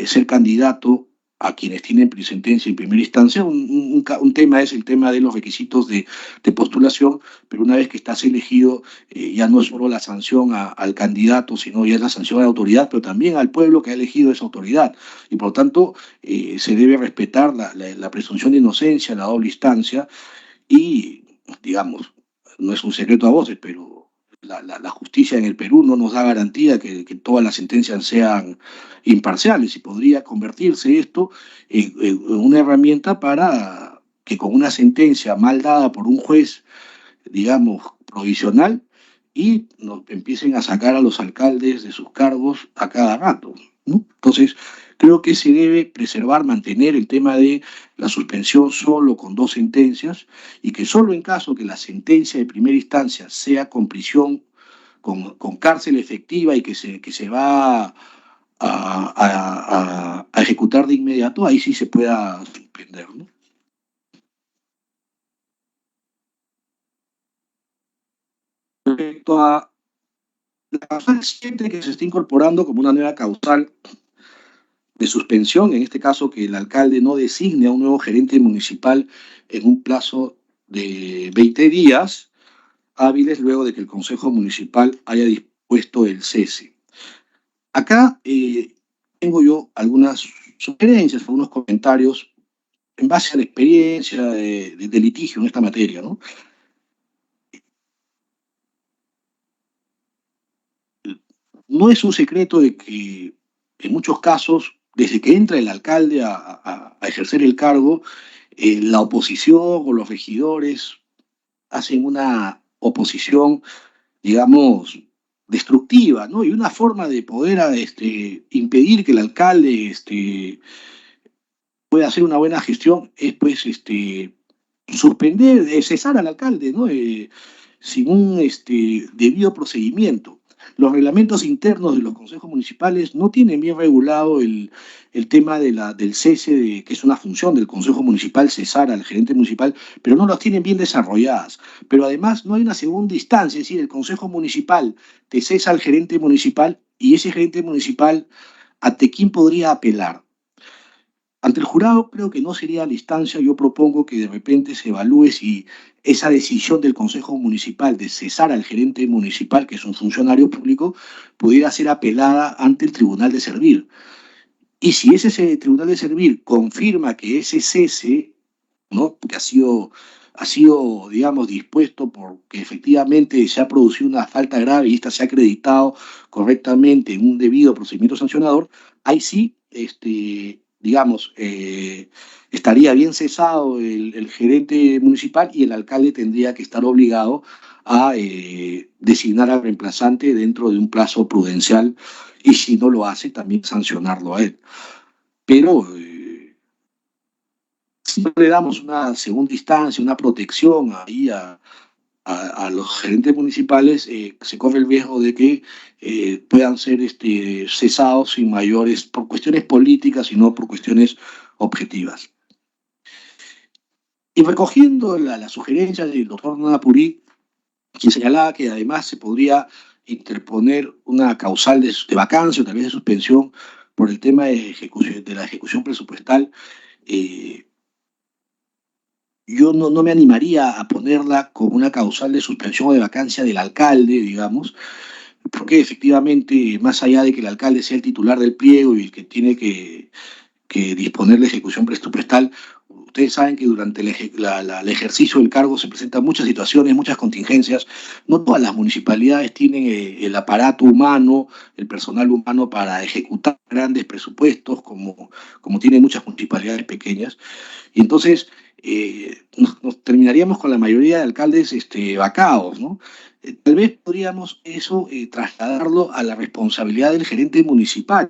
ser candidato a quienes tienen sentencia en primera instancia, un tema es el tema de los requisitos de postulación, pero una vez que estás elegido, ya no es solo la sanción al candidato, sino ya es la sanción a la autoridad, pero también al pueblo que ha elegido esa autoridad. Y por lo tanto, se debe respetar la presunción de inocencia, la doble instancia, y, digamos, no es un secreto a voces, pero la justicia en el Perú no nos da garantía que todas las sentencias sean imparciales, y podría convertirse esto en una herramienta para que con una sentencia mal dada por un juez, digamos, provisional, y nos empiecen a sacar a los alcaldes de sus cargos a cada rato, ¿no? Entonces, creo que se debe preservar, mantener el tema de la suspensión solo con 2 sentencias, y que solo en caso que la sentencia de primera instancia sea con prisión, con cárcel efectiva, y que se va a ejecutar de inmediato, ahí sí se pueda suspender, ¿no? Respecto a la causal 7, que se está incorporando como una nueva causal de suspensión, en este caso que el alcalde no designe a un nuevo gerente municipal en un plazo de 20 días hábiles luego de que el Consejo Municipal haya dispuesto el cese. Acá tengo yo algunas sugerencias, algunos comentarios en base a la experiencia de litigio en esta materia, ¿no? No es un secreto de que en muchos casos, desde que entra el alcalde a ejercer el cargo, la oposición o los regidores hacen una oposición, digamos, destructiva, ¿no? Y una forma de poder impedir que el alcalde pueda hacer una buena gestión es, pues, suspender, cesar al alcalde, ¿no? Sin un debido procedimiento. Los reglamentos internos de los consejos municipales no tienen bien regulado el tema del cese, que es una función del consejo municipal, cesar al gerente municipal, pero no los tienen bien desarrolladas. Pero además no hay una segunda instancia, es decir, el consejo municipal te cesa al gerente municipal y ese gerente municipal, ¿ante quién podría apelar? Ante el jurado creo que no sería la instancia. Yo propongo que de repente se evalúe si esa decisión del Consejo Municipal de cesar al gerente municipal, que es un funcionario público, pudiera ser apelada ante el Tribunal de Servir. Y si ese Tribunal de Servir confirma que ese cese, ¿no?, que ha sido, digamos, dispuesto porque efectivamente se ha producido una falta grave y esta se ha acreditado correctamente en un debido procedimiento sancionador, ahí sí, digamos, estaría bien cesado el gerente municipal y el alcalde tendría que estar obligado a designar al reemplazante dentro de un plazo prudencial y si no lo hace, también sancionarlo a él. Pero si no le damos una segunda instancia, una protección ahí a los gerentes municipales, se corre el riesgo de que puedan ser cesados sin mayores, por cuestiones políticas y no por cuestiones objetivas. Y recogiendo la sugerencia del doctor Nanapurí, quien señalaba que además se podría interponer una causal de vacancia o tal vez de suspensión por el tema de la ejecución presupuestal, yo no me animaría a ponerla como una causal de suspensión o de vacancia del alcalde, digamos, porque efectivamente, más allá de que el alcalde sea el titular del pliego y el que tiene que disponer la ejecución presupuestal, ustedes saben que durante el ejercicio del cargo se presentan muchas situaciones, muchas contingencias. No todas las municipalidades tienen el aparato humano, el personal humano para ejecutar grandes presupuestos, como tienen muchas municipalidades pequeñas. Y entonces nos terminaríamos con la mayoría de alcaldes vacados, ¿no? Tal vez podríamos eso trasladarlo a la responsabilidad del gerente municipal.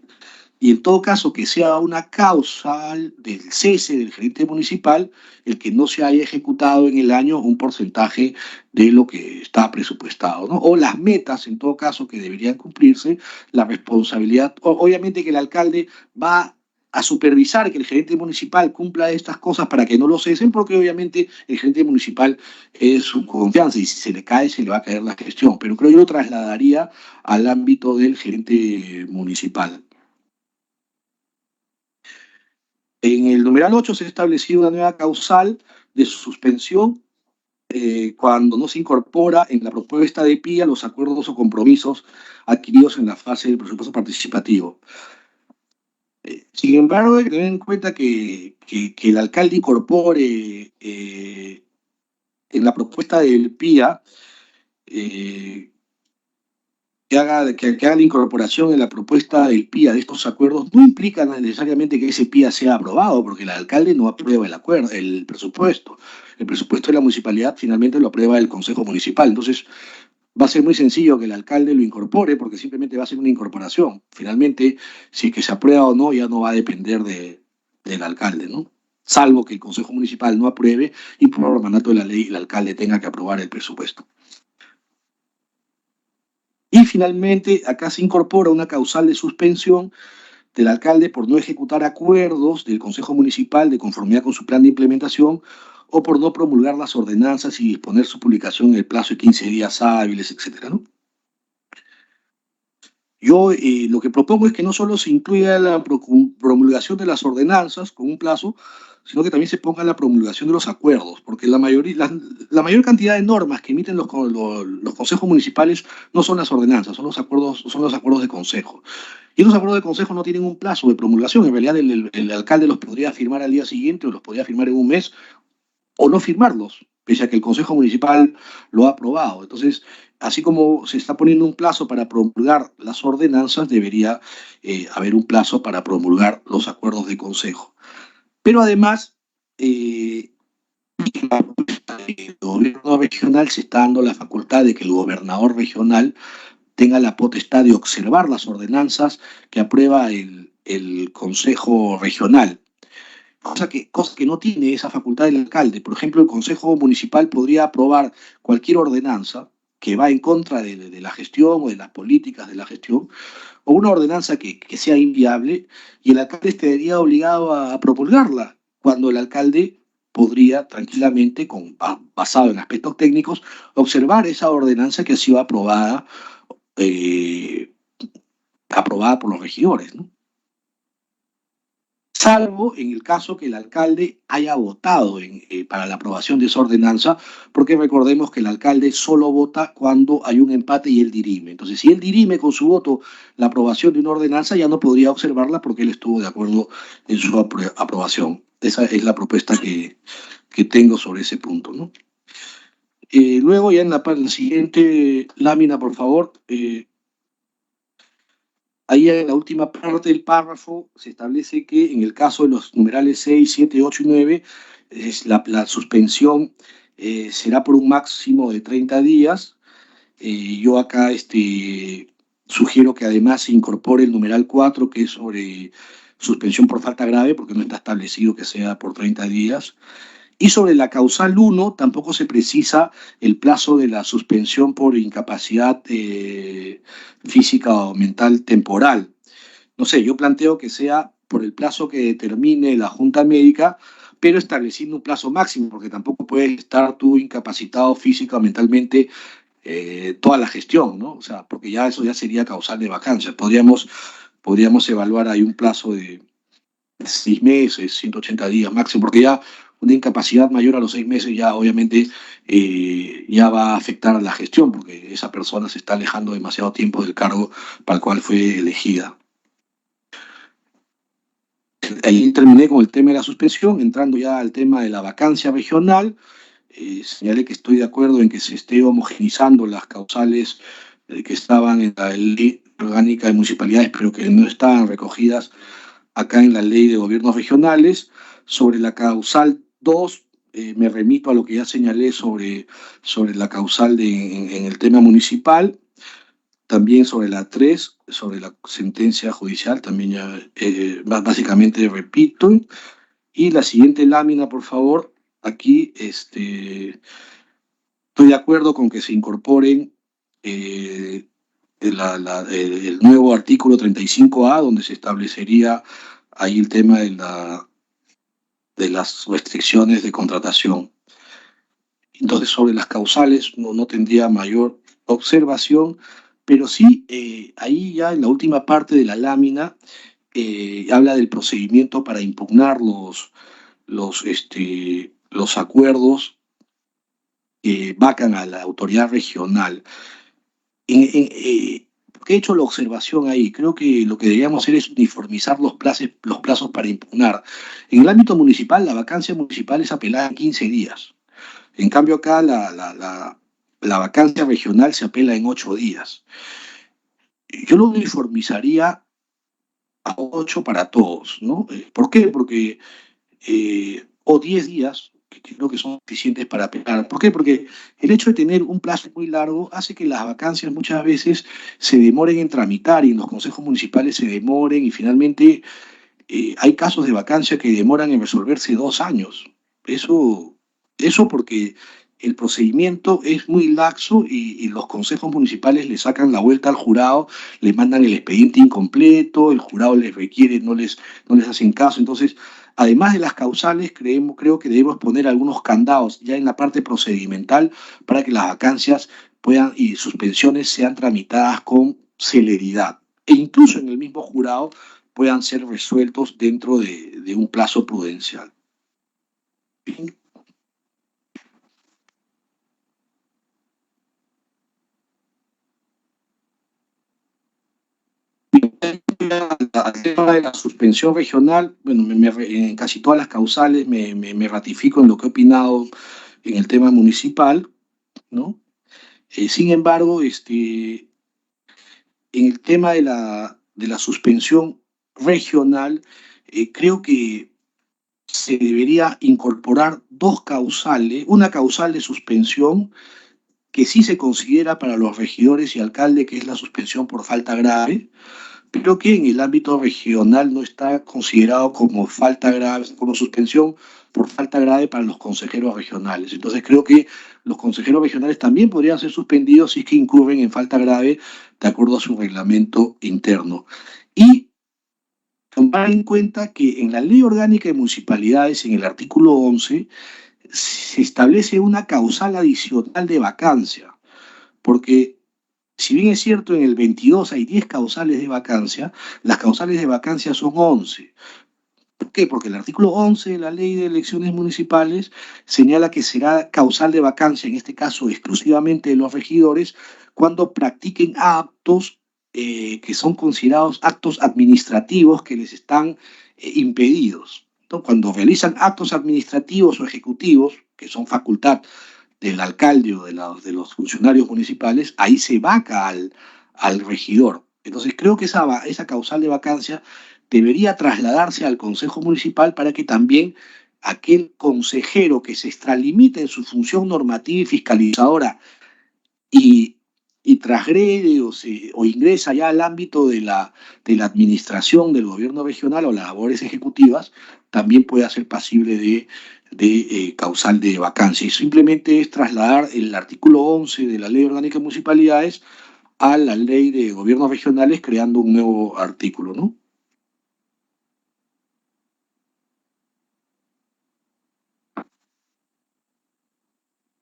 Y en todo caso que sea una causal del cese del gerente municipal el que no se haya ejecutado en el año un porcentaje de lo que está presupuestado, ¿no? O las metas, en todo caso, que deberían cumplirse, la responsabilidad, obviamente que el alcalde va a supervisar que el gerente municipal cumpla estas cosas para que no lo cesen, porque obviamente el gerente municipal es su confianza y si se le cae, se le va a caer la gestión. Pero creo yo lo trasladaría al ámbito del gerente municipal. En el numeral 8 se ha establecido una nueva causal de suspensión cuando no se incorpora en la propuesta de PIA los acuerdos o compromisos adquiridos en la fase del presupuesto participativo. Sin embargo, hay que tener en cuenta que el alcalde incorpore en la propuesta del PIA, que haga la incorporación en la propuesta del PIA de estos acuerdos, no implica necesariamente que ese PIA sea aprobado, porque el alcalde no aprueba el presupuesto. El presupuesto de la municipalidad finalmente lo aprueba el Consejo Municipal. Entonces, va a ser muy sencillo que el alcalde lo incorpore, porque simplemente va a ser una incorporación. Finalmente, si es que se aprueba o no, ya no va a depender del alcalde, ¿no? Salvo que el Consejo Municipal no apruebe y por mandato de la ley el alcalde tenga que aprobar el presupuesto. Y finalmente, acá se incorpora una causal de suspensión del alcalde por no ejecutar acuerdos del Consejo Municipal de conformidad con su plan de implementación o por no promulgar las ordenanzas y disponer su publicación en el plazo de 15 días hábiles, etc., ¿no? Yo lo que propongo es que no solo se incluya la promulgación de las ordenanzas con un plazo, sino que también se ponga la promulgación de los acuerdos, porque la mayor cantidad de normas que emiten los consejos municipales no son las ordenanzas, son los acuerdos de consejo. Y esos acuerdos de consejo no tienen un plazo de promulgación. En realidad el alcalde los podría firmar al día siguiente o los podría firmar en un mes o no firmarlos, pese a que el consejo municipal lo ha aprobado. Entonces, así como se está poniendo un plazo para promulgar las ordenanzas, debería haber un plazo para promulgar los acuerdos de consejo. Pero además, el gobierno regional se está dando la facultad de que el gobernador regional tenga la potestad de observar las ordenanzas que aprueba el Consejo Regional. Cosa que no tiene esa facultad el alcalde. Por ejemplo, el Consejo Municipal podría aprobar cualquier ordenanza que va en contra de la gestión o de las políticas de la gestión, o una ordenanza que sea inviable, y el alcalde estaría obligado a promulgarla, cuando el alcalde podría tranquilamente, basado en aspectos técnicos, observar esa ordenanza que ha sido aprobada por los regidores, ¿no? Salvo en el caso que el alcalde haya votado para la aprobación de esa ordenanza, porque recordemos que el alcalde solo vota cuando hay un empate y él dirime. Entonces, si él dirime con su voto la aprobación de una ordenanza, ya no podría observarla porque él estuvo de acuerdo en su aprobación. Esa es la propuesta que tengo sobre ese punto, ¿no? Luego, ya en la siguiente lámina, por favor, ahí en la última parte del párrafo se establece que en el caso de los numerales 6, 7, 8 y 9, la suspensión será por un máximo de 30 días. Yo acá sugiero que además se incorpore el numeral 4, que es sobre suspensión por falta grave, porque no está establecido que sea por 30 días. Y sobre la causal 1 tampoco se precisa el plazo de la suspensión por incapacidad física o mental temporal. No sé, yo planteo que sea por el plazo que determine la Junta Médica, pero estableciendo un plazo máximo, porque tampoco puedes estar tú incapacitado física o mentalmente toda la gestión, ¿no? O sea, porque ya eso ya sería causal de vacancia. Podríamos evaluar ahí un plazo de 6 meses, 180 días máximo, porque ya una incapacidad mayor a los 6 meses ya obviamente ya va a afectar a la gestión, porque esa persona se está alejando demasiado tiempo del cargo para el cual fue elegida. Ahí terminé con el tema de la suspensión, entrando ya al tema de la vacancia regional. Señalé que estoy de acuerdo en que se esté homogenizando las causales que estaban en la ley orgánica de municipalidades, pero que no estaban recogidas acá en la ley de gobiernos regionales. Sobre la causal 2, me remito a lo que ya señalé sobre la causal en el tema municipal. También sobre la 3, sobre la sentencia judicial, también ya básicamente repito. Y la siguiente lámina, por favor. Aquí estoy de acuerdo con que se incorporen el nuevo artículo 35A, donde se establecería ahí el tema de las restricciones de contratación. Entonces, sobre las causales no tendría mayor observación, pero sí, ahí ya en la última parte de la lámina habla del procedimiento para impugnar los acuerdos que vacan a la autoridad regional. ¿Por qué he hecho la observación ahí? Creo que lo que deberíamos hacer es uniformizar los plazos para impugnar. En el ámbito municipal, la vacancia municipal es apelada en 15 días. En cambio, acá la vacancia regional se apela en 8 días. Yo lo uniformizaría a 8 para todos, ¿no? ¿Por qué? Porque o 10 días, que creo que son suficientes para apelar. ¿Por qué? Porque el hecho de tener un plazo muy largo hace que las vacancias muchas veces se demoren en tramitar y en los consejos municipales se demoren y finalmente hay casos de vacancia que demoran en resolverse 2 años. Eso porque el procedimiento es muy laxo y los consejos municipales le sacan la vuelta al jurado, le mandan el expediente incompleto, el jurado les requiere, no les hacen caso. Entonces, además de las causales, creo que debemos poner algunos candados ya en la parte procedimental para que las vacancias y suspensiones sean tramitadas con celeridad. e incluso en el mismo jurado puedan ser resueltos dentro de un plazo prudencial. Bien. Al tema de la suspensión regional, bueno, en casi todas las causales me ratifico en lo que he opinado en el tema municipal, ¿no? Sin embargo, en el tema de la suspensión regional, creo que se debería incorporar dos causales, una causal de suspensión que sí se considera para los regidores y alcaldes, que es la suspensión por falta grave, pero que en el ámbito regional no está considerado como falta grave, como suspensión por falta grave para los consejeros regionales. Entonces creo que los consejeros regionales también podrían ser suspendidos si es que incurren en falta grave de acuerdo a su reglamento interno. Y tomar en cuenta que en la Ley Orgánica de Municipalidades, en el artículo 11, se establece una causal adicional de vacancia, porque si bien es cierto en el 22 hay 10 causales de vacancia, las causales de vacancia son 11. ¿Por qué? Porque el artículo 11 de la Ley de Elecciones Municipales señala que será causal de vacancia, en este caso exclusivamente de los regidores, cuando practiquen actos que son considerados actos administrativos que les están impedidos, ¿no? Cuando realizan actos administrativos o ejecutivos, que son facultad del alcalde o de los funcionarios municipales, ahí se vaca al regidor. Entonces creo que esa causal de vacancia debería trasladarse al Consejo Municipal para que también aquel consejero que se extralimita en su función normativa y fiscalizadora y transgrede o ingresa ya al ámbito de la administración del gobierno regional o las labores ejecutivas, también pueda ser pasible de causal de vacancia. Y simplemente es trasladar el artículo 11 de la Ley Orgánica de Municipalidades a la Ley de Gobiernos Regionales, creando un nuevo artículo, ¿no?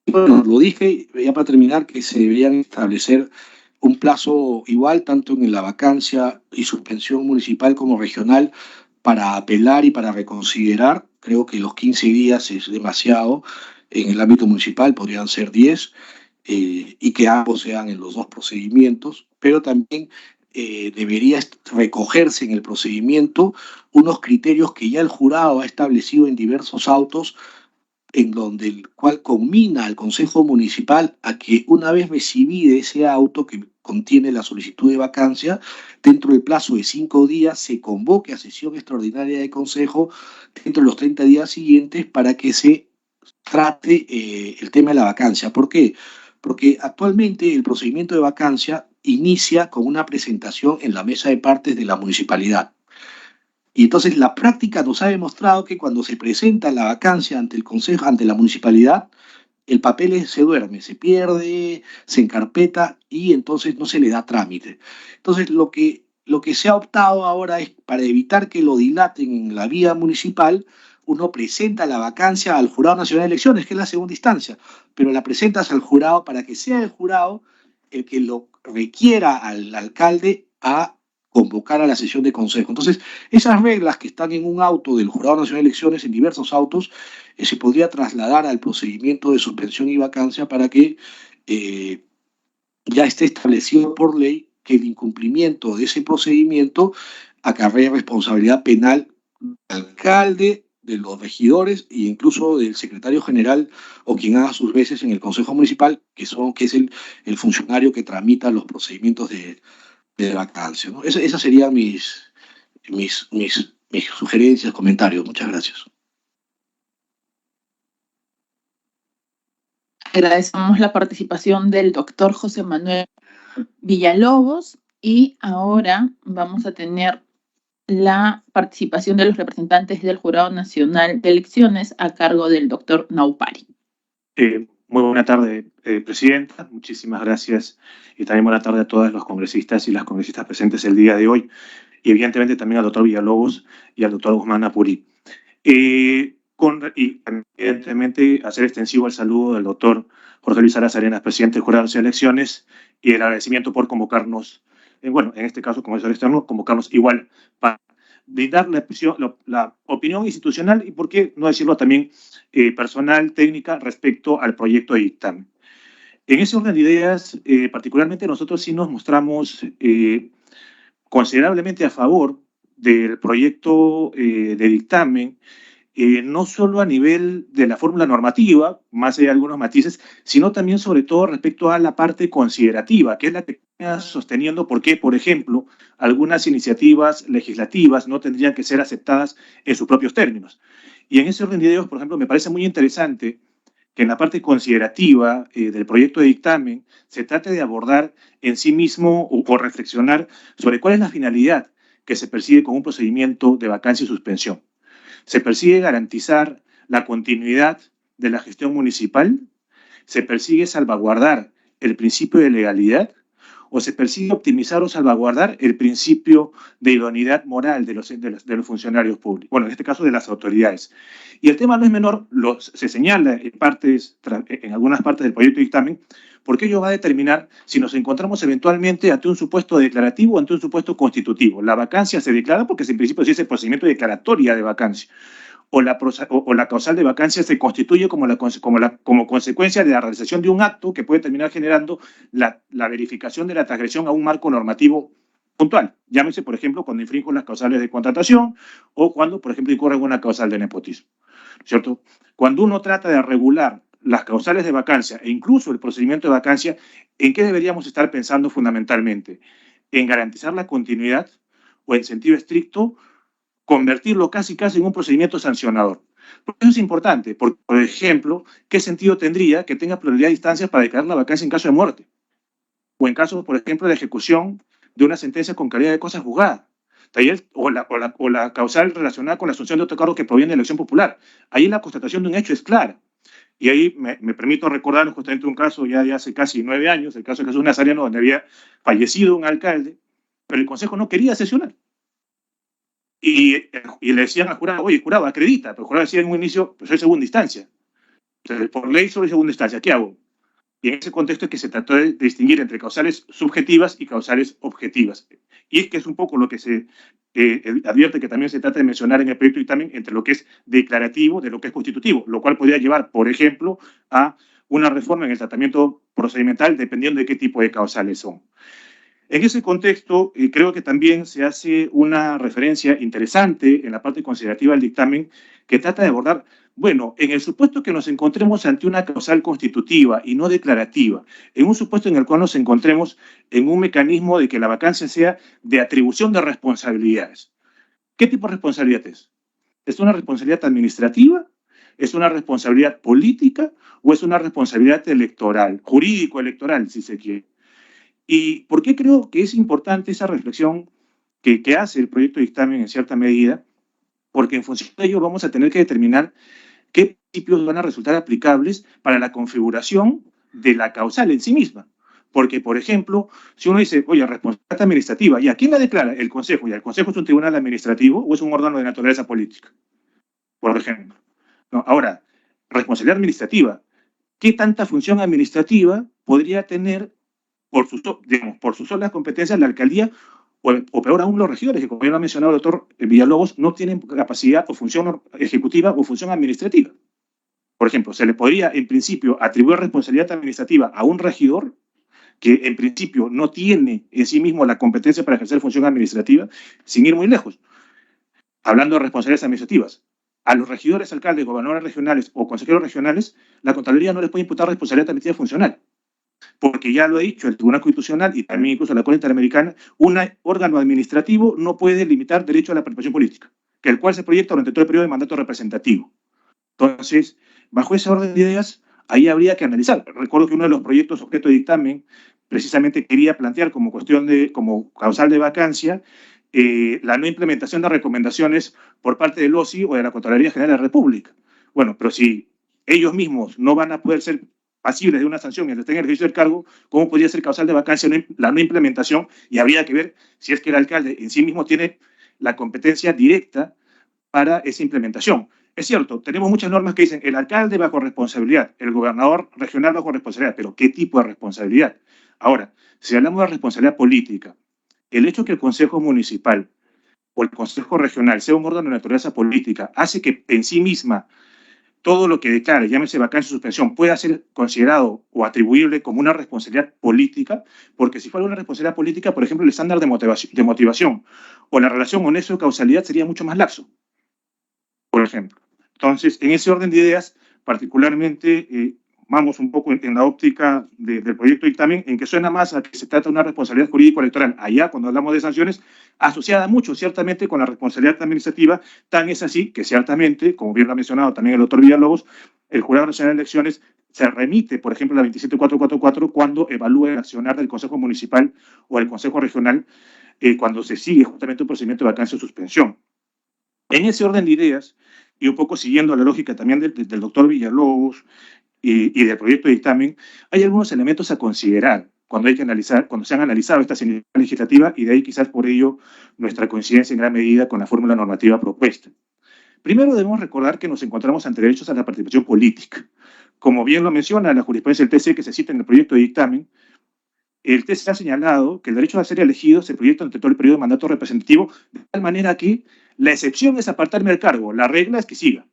Bueno, lo dije, ya para terminar, que se deberían establecer un plazo igual, tanto en la vacancia y suspensión municipal como regional, para apelar y para reconsiderar. Creo que los 15 días es demasiado. En el ámbito municipal podrían ser 10, y que ambos sean en los dos procedimientos, pero también debería recogerse en el procedimiento unos criterios que ya el jurado ha establecido en diversos autos, en donde el cual conmina al Consejo Municipal a que una vez recibido ese auto que contiene la solicitud de vacancia, dentro del plazo de 5 días se convoque a sesión extraordinaria de Consejo dentro de los 30 días siguientes para que se trate el tema de la vacancia. ¿Por qué? Porque actualmente el procedimiento de vacancia inicia con una presentación en la mesa de partes de la municipalidad. Y entonces la práctica nos ha demostrado que cuando se presenta la vacancia ante el consejo, ante la municipalidad, el papel se duerme, se pierde, se encarpeta y entonces no se le da trámite. Entonces lo que se ha optado ahora es, para evitar que lo dilaten en la vía municipal, uno presenta la vacancia al Jurado Nacional de Elecciones, que es la segunda instancia, pero la presentas al jurado para que sea el jurado el que lo requiera al alcalde a convocar a la sesión de consejo. Entonces, esas reglas que están en un auto del Jurado Nacional de Elecciones, en diversos autos, se podría trasladar al procedimiento de suspensión y vacancia para que ya esté establecido por ley que el incumplimiento de ese procedimiento acarrea responsabilidad penal del alcalde, de los regidores e incluso del secretario general o quien haga sus veces en el Consejo Municipal, que es el funcionario que tramita los procedimientos de vacancia, ¿no? Esas serían mis sugerencias, comentarios. Muchas gracias. Agradecemos la participación del doctor José Manuel Villalobos y ahora vamos a tener la participación de los representantes del Jurado Nacional de Elecciones a cargo del doctor Naupari. Muy buena tarde, Presidenta. Muchísimas gracias y también buena tarde a todos los congresistas y las congresistas presentes el día de hoy y evidentemente también al doctor Villalobos y al doctor Guzmán Apuri. Y evidentemente hacer extensivo el saludo del doctor Jorge Luis Aras Arenas, presidente del Jurado de Elecciones, y el agradecimiento por convocarnos bueno, en este caso, como asesor externo, convocarnos igual para brindar la opinión institucional y, por qué no decirlo también, personal, técnica, respecto al proyecto de dictamen. En ese orden de ideas, particularmente nosotros sí nos mostramos considerablemente a favor del proyecto de dictamen, no solo a nivel de la fórmula normativa, más allá de algunos matices, sino también sobre todo respecto a la parte considerativa, que es la que está sosteniendo por qué, por ejemplo, algunas iniciativas legislativas no tendrían que ser aceptadas en sus propios términos. Y en ese orden de ideas, por ejemplo, me parece muy interesante que en la parte considerativa del proyecto de dictamen se trate de abordar en sí mismo o reflexionar sobre cuál es la finalidad que se persigue con un procedimiento de vacancia y suspensión. ¿Se persigue garantizar la continuidad de la gestión municipal? ¿Se persigue salvaguardar el principio de legalidad? ¿O se persigue optimizar o salvaguardar el principio de idoneidad moral de los funcionarios públicos? Bueno, en este caso de las autoridades. Y el tema no es menor, se señala en algunas partes del proyecto de dictamen, porque ello va a determinar si nos encontramos eventualmente ante un supuesto declarativo o ante un supuesto constitutivo. La vacancia se declara porque en principio se dice procedimiento de declaratoria de vacancia, o la causal de vacancia se constituye como consecuencia de la realización de un acto que puede terminar generando la verificación de la transgresión a un marco normativo puntual. Llámese, por ejemplo, cuando infrinjo las causales de contratación o cuando, por ejemplo, incurre en una causal de nepotismo, ¿cierto? Cuando uno trata de regular las causales de vacancia e incluso el procedimiento de vacancia, ¿en qué deberíamos estar pensando fundamentalmente? ¿En garantizar la continuidad o, en sentido estricto, convertirlo casi en un procedimiento sancionador? Por eso es importante, porque, por ejemplo, ¿qué sentido tendría que tenga pluralidad de instancias para declarar la vacancia en caso de muerte? O en caso, por ejemplo, de ejecución de una sentencia con calidad de cosa juzgada. O la causal relacionada con la asunción de otro cargo que proviene de la elección popular. Ahí la constatación de un hecho es clara. Y ahí me permito recordar justamente un caso ya de hace casi 9 años, el caso de Jesús Nazariano, donde había fallecido un alcalde, pero el Consejo no quería sesionar. Y le decían al jurado, oye, jurado, acredita, pero el jurado decía en un inicio, pues soy segunda instancia. Entonces, por ley soy segunda instancia, ¿qué hago? Y en ese contexto es que se trató de distinguir entre causales subjetivas y causales objetivas. Y es que es un poco lo que se advierte que también se trata de mencionar en el proyecto y también entre lo que es declarativo de lo que es constitutivo, lo cual podría llevar, por ejemplo, a una reforma en el tratamiento procedimental dependiendo de qué tipo de causales son. En ese contexto, creo que también se hace una referencia interesante en la parte considerativa del dictamen que trata de abordar, bueno, en el supuesto que nos encontremos ante una causal constitutiva y no declarativa, en un supuesto en el cual nos encontremos en un mecanismo de que la vacancia sea de atribución de responsabilidades. ¿Qué tipo de responsabilidad es? ¿Es una responsabilidad administrativa? ¿Es una responsabilidad política? ¿O es una responsabilidad electoral, jurídico-electoral, si se quiere? ¿Y por qué creo que es importante esa reflexión que hace el proyecto de dictamen en cierta medida? Porque en función de ello vamos a tener que determinar qué principios van a resultar aplicables para la configuración de la causal en sí misma. Porque, por ejemplo, si uno dice, oye, responsabilidad administrativa, ¿y a quién la declara? El Consejo. ¿Y el Consejo es un tribunal administrativo o es un órgano de naturaleza política? Por ejemplo. No, ahora, responsabilidad administrativa. ¿Qué tanta función administrativa podría tener por sus solas competencias la alcaldía o peor aún los regidores, que como ya lo ha mencionado el doctor Villalobos, no tienen capacidad o función ejecutiva o función administrativa? Por ejemplo, se le podría en principio atribuir responsabilidad administrativa a un regidor que en principio no tiene en sí mismo la competencia para ejercer función administrativa, sin ir muy lejos. Hablando de responsabilidades administrativas, a los regidores, alcaldes, gobernadores regionales o consejeros regionales, la Contraloría no les puede imputar responsabilidad administrativa funcional, porque ya lo ha dicho el Tribunal Constitucional y también incluso la Corte Interamericana, un órgano administrativo no puede limitar derecho a la participación política, que el cual se proyecta durante todo el periodo de mandato representativo. Entonces, bajo ese orden de ideas, ahí habría que analizar. Recuerdo que uno de los proyectos objeto de dictamen precisamente quería plantear como causal de vacancia la no implementación de recomendaciones por parte del OSI o de la Contraloría General de la República. Bueno, pero si ellos mismos no van a poder ser pasibles de una sanción mientras estén en el ejercicio del cargo, ¿cómo podría ser causal de vacancia la no implementación? Y habría que ver si es que el alcalde en sí mismo tiene la competencia directa para esa implementación. Es cierto, tenemos muchas normas que dicen el alcalde bajo responsabilidad, el gobernador regional bajo responsabilidad, pero ¿qué tipo de responsabilidad? Ahora, si hablamos de responsabilidad política, el hecho que el Consejo Municipal o el Consejo Regional sea un órgano de naturaleza política hace que en sí misma todo lo que declare, llámese vacancia o suspensión, pueda ser considerado o atribuible como una responsabilidad política, porque si fuera una responsabilidad política, por ejemplo, el estándar de motivación o la relación honesto-causalidad sería mucho más laxo, por ejemplo. Entonces, en ese orden de ideas, particularmente, vamos un poco en la óptica del proyecto de dictamen, en que suena más a que se trata de una responsabilidad jurídico-electoral. Allá, cuando hablamos de sanciones, asociada mucho, ciertamente, con la responsabilidad administrativa, tan es así que, ciertamente, como bien lo ha mencionado también el doctor Villalobos, el Jurado Nacional de Elecciones se remite, por ejemplo, a la 27444 cuando evalúa el accionar del Consejo Municipal o el Consejo Regional, cuando se sigue justamente un procedimiento de vacancia o suspensión. En ese orden de ideas, y un poco siguiendo la lógica también del doctor Villalobos y del proyecto de dictamen, hay algunos elementos a considerar cuando se han analizado estas iniciativas legislativas, y de ahí quizás por ello nuestra coincidencia en gran medida con la fórmula normativa propuesta. Primero debemos recordar que nos encontramos ante derechos a la participación política. Como bien lo menciona la jurisprudencia del TC que se cita en el proyecto de dictamen, el TC ha señalado que el derecho a ser elegido se proyecta durante todo el periodo de mandato representativo, de tal manera que la excepción es apartarme del cargo, la regla es que siga.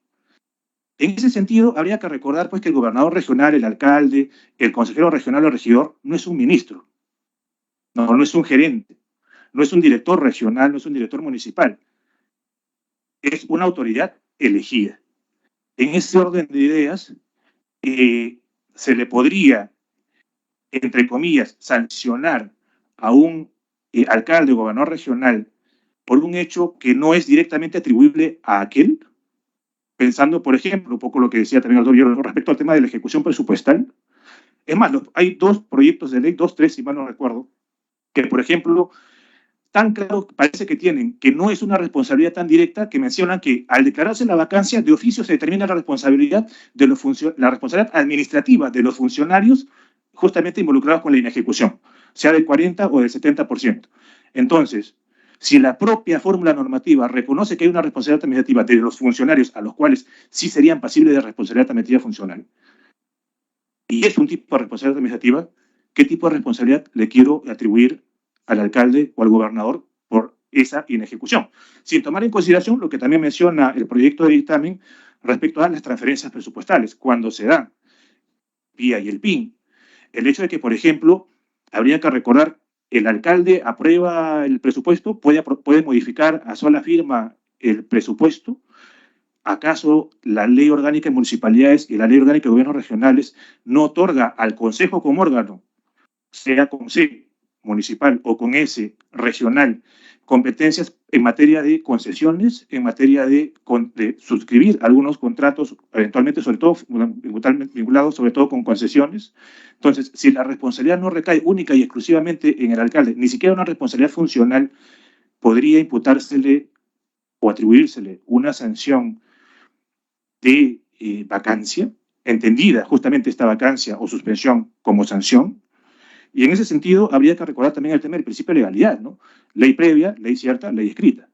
En ese sentido, habría que recordar pues, que el gobernador regional, el alcalde, el consejero regional o regidor no es un ministro, no es un gerente, no es un director regional, no es un director municipal. Es una autoridad elegida. En ese orden de ideas, se le podría, entre comillas, sancionar a un alcalde o gobernador regional por un hecho que no es directamente atribuible a aquel, pensando, por ejemplo, un poco lo que decía también el doctor Villalobos respecto al tema de la ejecución presupuestal. Es más, hay dos proyectos de ley, tres, si mal no recuerdo, que, por ejemplo, tan claro parece que tienen que no es una responsabilidad tan directa, que mencionan que al declararse la vacancia, de oficio se determina la responsabilidad la responsabilidad administrativa de los funcionarios justamente involucrados con la inejecución, sea del 40 o del 70%. Entonces, si la propia fórmula normativa reconoce que hay una responsabilidad administrativa de los funcionarios a los cuales sí serían pasibles de responsabilidad administrativa funcional, y es un tipo de responsabilidad administrativa, ¿qué tipo de responsabilidad le quiero atribuir al alcalde o al gobernador por esa inejecución? Sin tomar en consideración lo que también menciona el proyecto de dictamen respecto a las transferencias presupuestales, cuando se dan PIA y el PIN. El hecho de que, por ejemplo, habría que recordar, el alcalde aprueba el presupuesto, puede modificar a sola firma el presupuesto. ¿Acaso la Ley Orgánica de Municipalidades y la Ley Orgánica de Gobiernos Regionales no otorga al Consejo como órgano, sea con C municipal o con S regional, competencias en materia de concesiones, en materia de suscribir algunos contratos, eventualmente, sobre todo, vinculados sobre todo con concesiones? Entonces, si la responsabilidad no recae única y exclusivamente en el alcalde, ni siquiera una responsabilidad funcional, podría imputársele o atribuírsele una sanción de vacancia, entendida justamente esta vacancia o suspensión como sanción. Y en ese sentido habría que recordar también el tema del principio de legalidad, ¿no? Ley previa, ley cierta, ley escrita,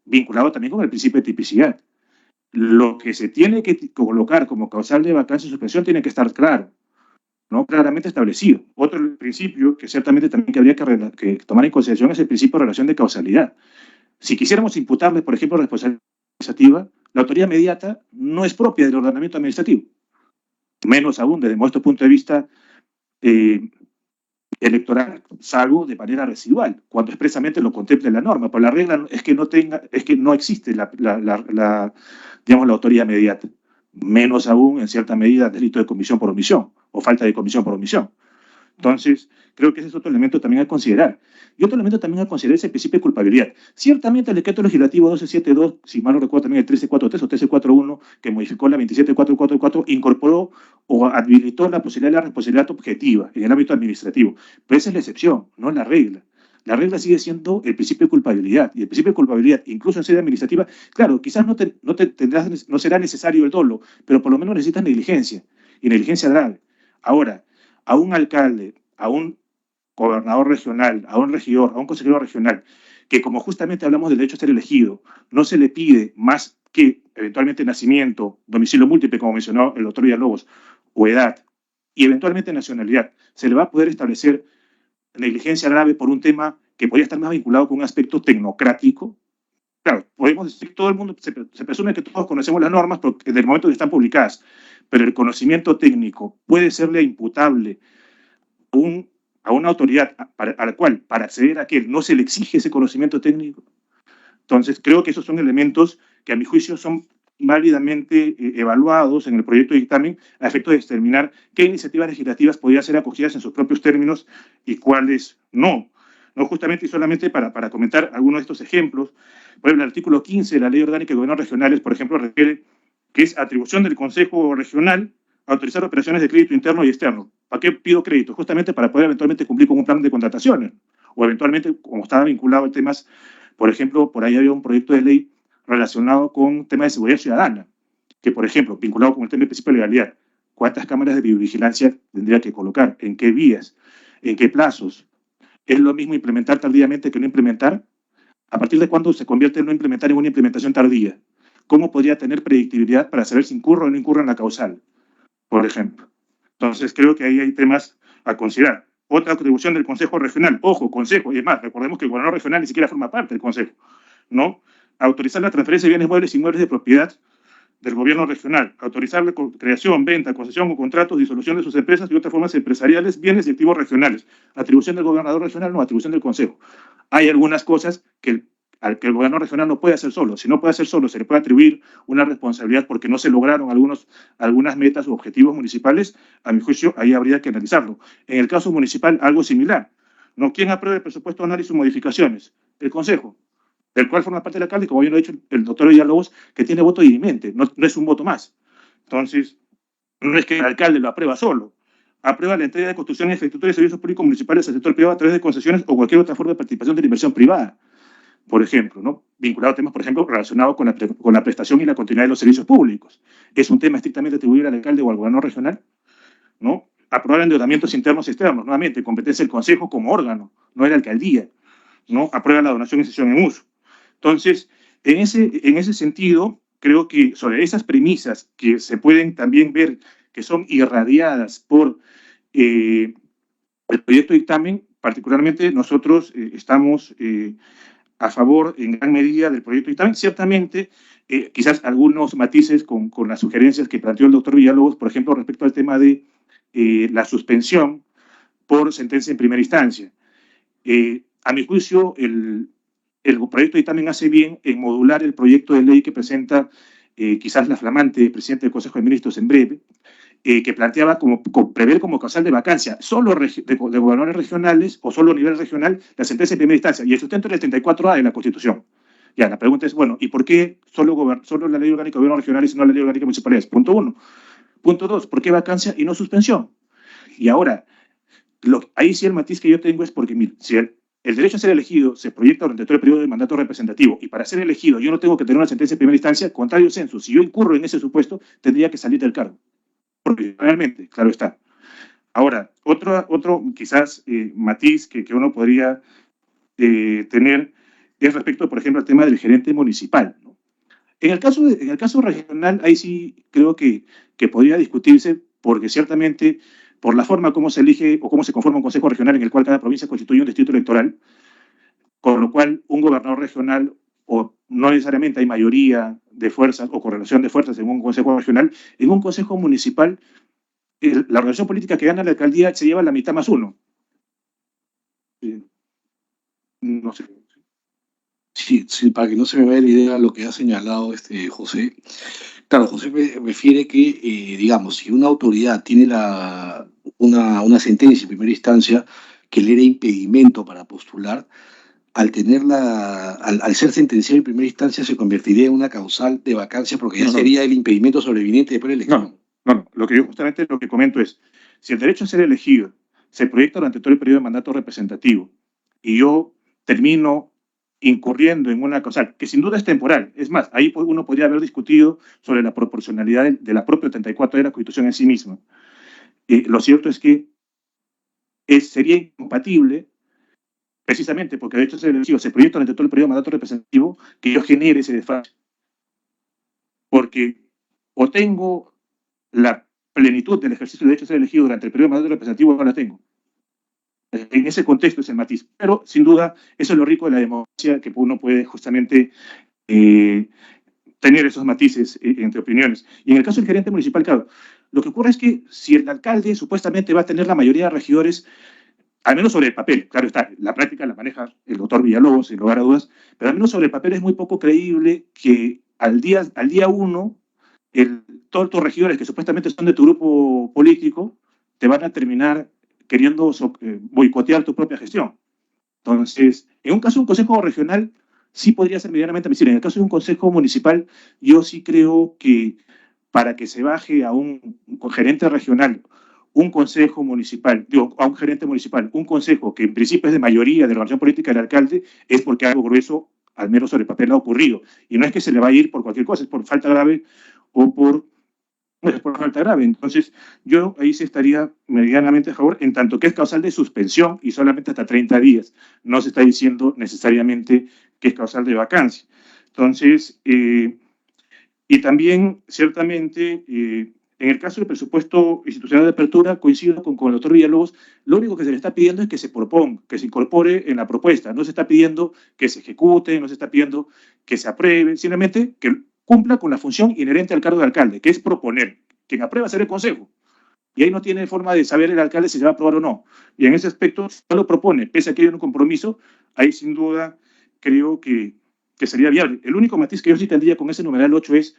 vinculado también con el principio de tipicidad. Lo que se tiene que colocar como causal de vacancia y suspensión tiene que estar claro, ¿no? Claramente establecido. Otro principio que ciertamente también habría que tomar en consideración es el principio de relación de causalidad. Si quisiéramos imputarle, por ejemplo, responsabilidad administrativa, la autoridad inmediata no es propia del ordenamiento administrativo, menos aún desde nuestro punto de vista electoral, salvo de manera residual, cuando expresamente lo contemple la norma. Pero la regla es que no existe digamos, la autoridad inmediata, menos aún en cierta medida delito de comisión por omisión o falta de comisión por omisión. Entonces, creo que ese es otro elemento también a considerar. Y otro elemento también a considerar es el principio de culpabilidad. Ciertamente el decreto legislativo 1272, si mal no recuerdo también el 1343 o 1341, que modificó la 27444, incorporó o habilitó la posibilidad de la responsabilidad objetiva en el ámbito administrativo. Pero esa es la excepción, no la regla. La regla sigue siendo el principio de culpabilidad. Y el principio de culpabilidad, incluso en sede administrativa, claro, quizás no será necesario el dolo, pero por lo menos necesitas negligencia, y negligencia grave. Ahora, a un alcalde, a un gobernador regional, a un regidor, a un consejero regional, que como justamente hablamos del derecho a ser elegido, no se le pide más que eventualmente nacimiento, domicilio múltiple, como mencionó el doctor Villalobos, o edad, y eventualmente nacionalidad, se le va a poder establecer negligencia grave por un tema que podría estar más vinculado con un aspecto tecnocrático. Claro, podemos decir que todo el mundo, se presume que todos conocemos las normas porque desde el momento que están publicadas, pero el conocimiento técnico puede serle imputable a una autoridad a la cual, para acceder a aquel, no se le exige ese conocimiento técnico. Entonces, creo que esos son elementos que a mi juicio son válidamente evaluados en el proyecto de dictamen a efecto de determinar qué iniciativas legislativas podrían ser acogidas en sus propios términos y cuáles no. No justamente y solamente para comentar algunos de estos ejemplos. Por ejemplo, el artículo 15 de la Ley Orgánica de Gobiernos Regionales, por ejemplo, requiere que es atribución del Consejo Regional a autorizar operaciones de crédito interno y externo. ¿Para qué pido crédito? Justamente para poder eventualmente cumplir con un plan de contrataciones. O eventualmente, como estaba vinculado a temas, por ejemplo, por ahí había un proyecto de ley relacionado con temas de seguridad ciudadana, que, por ejemplo, vinculado con el tema del principio de legalidad, ¿cuántas cámaras de videovigilancia tendría que colocar? ¿En qué vías? ¿En qué plazos? ¿Es lo mismo implementar tardíamente que no implementar? ¿A partir de cuándo se convierte en no implementar en una implementación tardía? ¿Cómo podría tener predictibilidad para saber si incurre o no incurre en la causal, por ejemplo? Entonces, creo que ahí hay temas a considerar. Otra atribución del Consejo Regional, ojo, Consejo, y es más, recordemos que el gobernador regional ni siquiera forma parte del Consejo, ¿no? Autorizar la transferencia de bienes muebles e inmuebles de propiedad del gobierno regional, autorizar la creación, venta, concesión o contratos, disolución de sus empresas y otras formas empresariales, bienes y activos regionales. Atribución del gobernador regional, no, atribución del Consejo. Hay algunas cosas que el gobierno regional no puede hacer solo. Si no puede hacer solo, se le puede atribuir una responsabilidad porque no se lograron algunas metas u objetivos municipales. A mi juicio, ahí habría que analizarlo. En el caso municipal, algo similar, ¿no? ¿Quién aprueba el presupuesto anual y sus modificaciones? El Consejo, del cual forma parte del alcalde, como bien lo ha dicho el doctor Villalobos, que tiene voto dirimente, no es un voto más. Entonces, no es que el alcalde lo aprueba solo, aprueba la entrega de construcción y infraestructura de servicios públicos municipales al sector privado a través de concesiones o cualquier otra forma de participación de la inversión privada, por ejemplo, ¿no? Vinculado a temas, por ejemplo, relacionados con la prestación y la continuidad de los servicios públicos. ¿Es un tema estrictamente atribuible al alcalde o al gobernador regional? ¿No? Aprobar endeudamientos internos y externos, nuevamente, competencia del Consejo como órgano, no de la alcaldía, ¿no? Aprueba la donación y cesión en uso. Entonces, en ese sentido, creo que sobre esas premisas que se pueden también ver que son irradiadas por el proyecto de dictamen, particularmente nosotros estamos a favor en gran medida del proyecto de dictamen. Ciertamente, quizás algunos matices con las sugerencias que planteó el doctor Villalobos, por ejemplo, respecto al tema de la suspensión por sentencia en primera instancia. A mi juicio, el proyecto de dictamen hace bien en modular el proyecto de ley que presenta quizás la flamante presidenta del Consejo de Ministros en breve, que planteaba prever como causal de vacancia solo de gobernadores regionales o solo a nivel regional la sentencia en primera instancia, y el sustento es el 34A de la Constitución. Ya, la pregunta es, bueno, ¿y por qué solo la Ley Orgánica de Gobiernos Regionales y no la Ley Orgánica de Municipalidades? Punto 1. Punto 2, ¿por qué vacancia y no suspensión? Y ahora, ahí sí el matiz que yo tengo es porque, mire, si el derecho a ser elegido se proyecta durante todo el periodo de mandato representativo y para ser elegido yo no tengo que tener una sentencia en primera instancia, contrario censo, si yo incurro en ese supuesto, tendría que salir del cargo. Realmente, claro está. Ahora, otro quizás matiz que uno podría tener es respecto, por ejemplo, al tema del gerente municipal, ¿no? En el caso regional, ahí sí creo que podría discutirse, porque ciertamente por la forma como se elige o cómo se conforma un consejo regional en el cual cada provincia constituye un distrito electoral, con lo cual un gobernador regional, o no necesariamente hay mayoría de fuerzas o correlación de fuerzas en un consejo regional, en un consejo municipal, la organización política que gana la alcaldía se lleva la mitad más uno. No sé. Sí, para que no se me vaya la idea lo que ha señalado José. Claro, José refiere que, digamos, si una autoridad tiene una sentencia en primera instancia que le era impedimento para postular, al ser sentenciado en primera instancia se convertiría en una causal de vacancia porque ya sería el impedimento sobreviniente después de la elección. No, lo que comento es, si el derecho a ser elegido se proyecta durante todo el periodo de mandato representativo y yo termino incurriendo en una causal que sin duda es temporal, es más, ahí uno podría haber discutido sobre la proporcionalidad de la propia 34 de la Constitución en sí misma. Lo cierto es que sería incompatible, precisamente porque el derecho a ser elegido se proyecta durante todo el periodo de mandato representativo, que yo genere ese desfase. Porque o tengo la plenitud del ejercicio del derecho a ser elegido durante el periodo de mandato representativo, no la tengo. En ese contexto es el matiz. Pero, sin duda, eso es lo rico de la democracia, que uno puede justamente tener esos matices entre opiniones. Y en el caso del gerente municipal, claro, lo que ocurre es que si el alcalde supuestamente va a tener la mayoría de regidores, al menos sobre el papel, claro está, la práctica la maneja el doctor Villalobos, sin lugar a dudas, pero al menos sobre el papel es muy poco creíble que al día uno, todos tus regidores que supuestamente son de tu grupo político, te van a terminar queriendo boicotear tu propia gestión. Entonces, en un caso de un consejo regional, sí podría ser medianamente admisible. En el caso de un consejo municipal, yo sí creo que para que se baje a un gerente regional, un consejo municipal, digo, a un gerente municipal, un consejo que en principio es de mayoría de la organización política del alcalde, es porque algo grueso, al menos sobre el papel, ha ocurrido. Y no es que se le va a ir por cualquier cosa, es por falta grave o por falta grave. Entonces, yo ahí sí estaría medianamente a favor, en tanto que es causal de suspensión y solamente hasta 30 días. No se está diciendo necesariamente que es causal de vacancia. Entonces, y también, ciertamente, en el caso del presupuesto institucional de apertura, coincido con el doctor Villalobos, lo único que se le está pidiendo es que se proponga, que se incorpore en la propuesta. No se está pidiendo que se ejecute, no se está pidiendo que se apruebe, simplemente que cumpla con la función inherente al cargo de alcalde, que es proponer. Quien aprueba será el consejo. Y ahí no tiene forma de saber el alcalde si se va a aprobar o no. Y en ese aspecto, si no lo propone, pese a que hay un compromiso, ahí sin duda creo que sería viable. El único matiz que yo sí tendría con ese numeral 8 es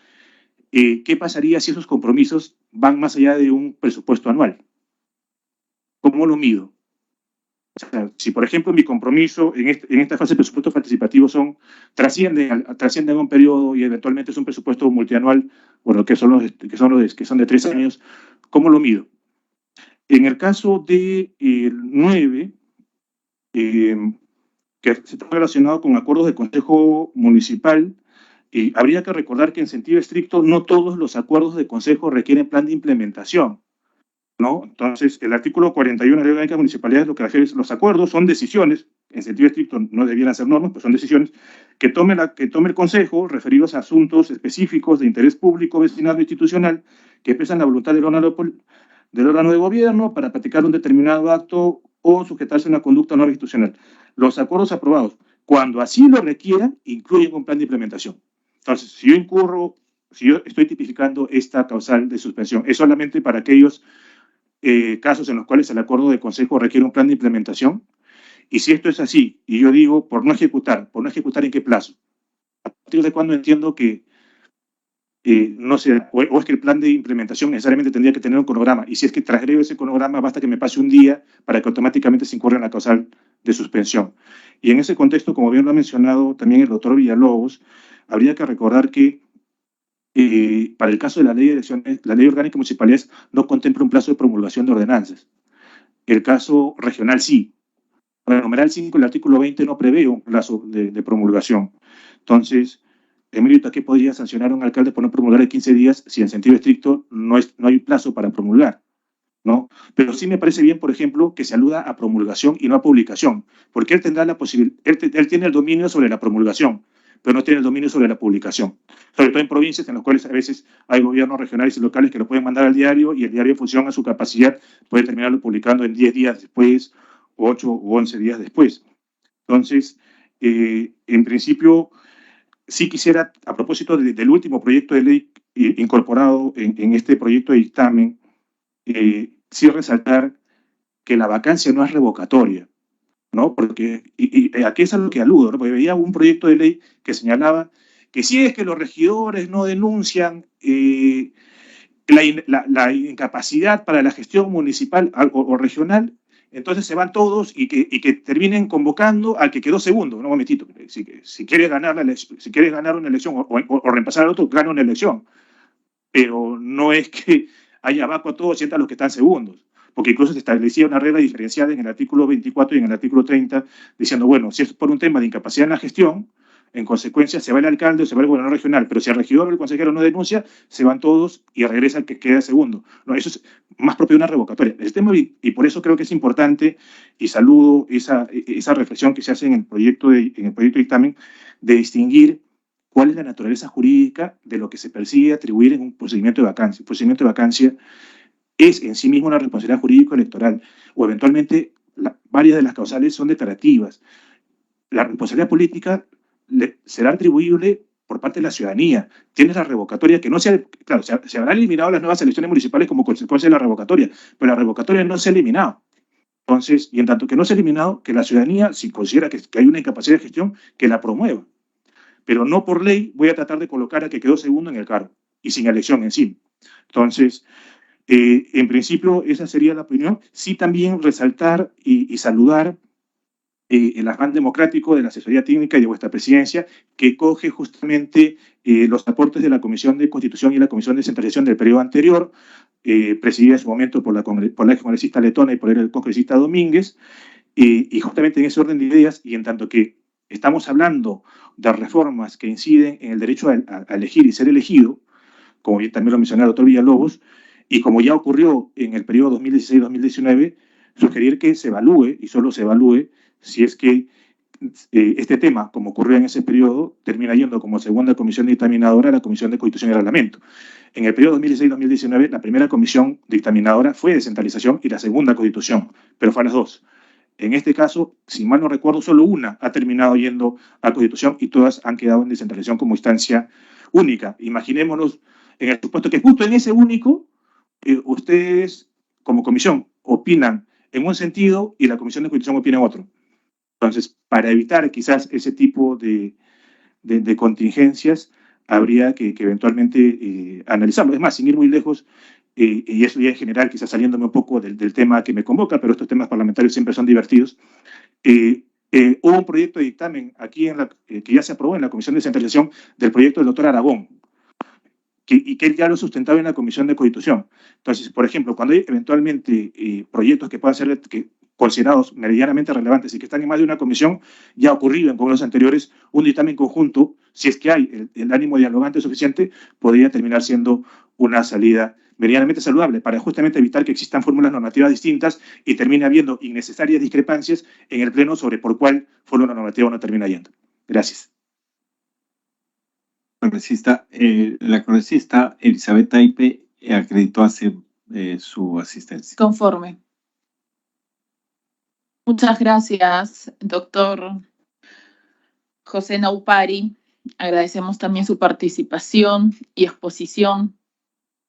qué pasaría si esos compromisos van más allá de un presupuesto anual. ¿Cómo lo mido? O sea, si, por ejemplo, mi compromiso en esta fase de presupuestos participativos trascienden a un periodo y eventualmente es un presupuesto multianual, bueno, que son de 3 años, ¿cómo lo mido? En el caso del 9, que está relacionado con acuerdos de consejo municipal, habría que recordar que en sentido estricto no todos los acuerdos de consejo requieren plan de implementación, ¿no? Entonces, el artículo 41 de la Ley Orgánica de Municipalidades lo que refiere es los acuerdos son decisiones, en sentido estricto no debieran ser normas, pero son decisiones que tome el Consejo referidos a asuntos específicos de interés público, vecinal o institucional que expresan la voluntad del órgano de gobierno para practicar un determinado acto o sujetarse a una conducta no institucional. Los acuerdos aprobados, cuando así lo requieran, incluyen un plan de implementación. Entonces, si yo estoy tipificando esta causal de suspensión, es solamente para aquellos casos en los cuales el acuerdo de consejo requiere un plan de implementación. Y si esto es así, y yo digo por no ejecutar ¿en qué plazo? ¿A partir de cuándo entiendo que no sé, o es que el plan de implementación necesariamente tendría que tener un cronograma? Y si es que trasgrego ese cronograma, basta que me pase un día para que automáticamente se incurra en la causal de suspensión. Y en ese contexto, como bien lo ha mencionado también el doctor Villalobos, habría que recordar que para el caso de la ley de elecciones, la ley orgánica de municipalidades no contempla un plazo de promulgación de ordenanzas. El caso regional sí. Para el numeral 5, el artículo 20 no prevé un plazo de promulgación. Entonces, Emilio, ¿qué podría sancionar a un alcalde por no promulgar en 15 días si en sentido estricto no hay plazo para promulgar? ¿No? Pero sí me parece bien, por ejemplo, que se aluda a promulgación y no a publicación, porque él tendrá la posibilidad, él tiene el dominio sobre la promulgación, pero no tiene el dominio sobre la publicación. Sobre todo en provincias en las cuales a veces hay gobiernos regionales y locales que lo pueden mandar al diario y el diario, en función a su capacidad, puede terminarlo publicando en 10 días después, 8 o 11 días después. Entonces, en principio, sí quisiera, a propósito del último proyecto de ley incorporado en este proyecto de dictamen, sí resaltar que la vacancia no es revocatoria, ¿no? Porque, aquí es a lo que aludo, ¿no? Porque veía un proyecto de ley que señalaba que si es que los regidores no denuncian la incapacidad para la gestión municipal o regional, entonces se van todos y que terminen convocando al que quedó segundo. Un momentito, si quieres ganar una elección o reemplazar al otro, gana una elección. Pero no es que haya abajo a todos, sientan los que están segundos. Porque incluso se establecía una regla diferenciada en el artículo 24 y en el artículo 30, diciendo, bueno, si es por un tema de incapacidad en la gestión, en consecuencia se va el alcalde o se va el gobernador regional, pero si el regidor o el consejero no denuncia, se van todos y regresa el que queda segundo. No, eso es más propio de una revocatoria. El tema, y por eso creo que es importante, y saludo esa reflexión que se hace en el proyecto de dictamen, de distinguir cuál es la naturaleza jurídica de lo que se persigue atribuir en un procedimiento de vacancia. Un procedimiento de vacancia es en sí mismo una responsabilidad jurídico-electoral, o eventualmente varias de las causales son declarativas. La responsabilidad política será atribuible por parte de la ciudadanía. Tienes la revocatoria que no claro, se habrán eliminado las nuevas elecciones municipales como consecuencia de la revocatoria, pero la revocatoria no se ha eliminado. Entonces, y en tanto que no se ha eliminado, que la ciudadanía, si considera que hay una incapacidad de gestión, que la promueva. Pero no por ley voy a tratar de colocar a que quedó segundo en el cargo y sin elección encima. Entonces, en principio, esa sería la opinión. Sí, también resaltar y saludar el afán democrático de la asesoría técnica y de vuestra presidencia, que coge justamente los aportes de la Comisión de Constitución y la Comisión de Descentralización del periodo anterior, presidida en su momento por la congresista Letona y por el congresista Domínguez, y justamente en ese orden de ideas, y en tanto que estamos hablando de reformas que inciden en el derecho a elegir y ser elegido, como bien también lo mencionó el doctor Villalobos, y como ya ocurrió en el periodo 2016-2019, sugerir que se evalúe, y solo se evalúe, si es que este tema, como ocurrió en ese periodo, termina yendo como segunda comisión dictaminadora a la Comisión de Constitución y Reglamento. En el periodo 2016-2019, la primera comisión dictaminadora fue descentralización y la segunda Constitución, pero fue a las dos. En este caso, si mal no recuerdo, solo una ha terminado yendo a Constitución y todas han quedado en descentralización como instancia única. Imaginémonos en el supuesto que justo en ese único, ustedes como comisión opinan en un sentido y la Comisión de Constitución opina en otro. Entonces, para evitar quizás ese tipo de contingencias, habría que eventualmente analizarlo. Es más, sin ir muy lejos, y eso ya en general, quizás saliéndome un poco del tema que me convoca, pero estos temas parlamentarios siempre son divertidos, hubo un proyecto de dictamen aquí que ya se aprobó en la Comisión de Descentralización del proyecto del doctor Aragón, y que él ya lo sustentaba en la Comisión de Constitución. Entonces, por ejemplo, cuando hay eventualmente proyectos que puedan ser considerados meridianamente relevantes y que están en más de una comisión, ya ha ocurrido en congresos anteriores, un dictamen conjunto, si es que hay el ánimo dialogante suficiente, podría terminar siendo una salida medianamente saludable para justamente evitar que existan fórmulas normativas distintas y termine habiendo innecesarias discrepancias en el Pleno sobre por cuál fórmula normativa uno termina yendo. Gracias. La congresista Elizabeth Taipe acreditó hacer su asistencia. Conforme. Muchas gracias, doctor José Naupari. Agradecemos también su participación y exposición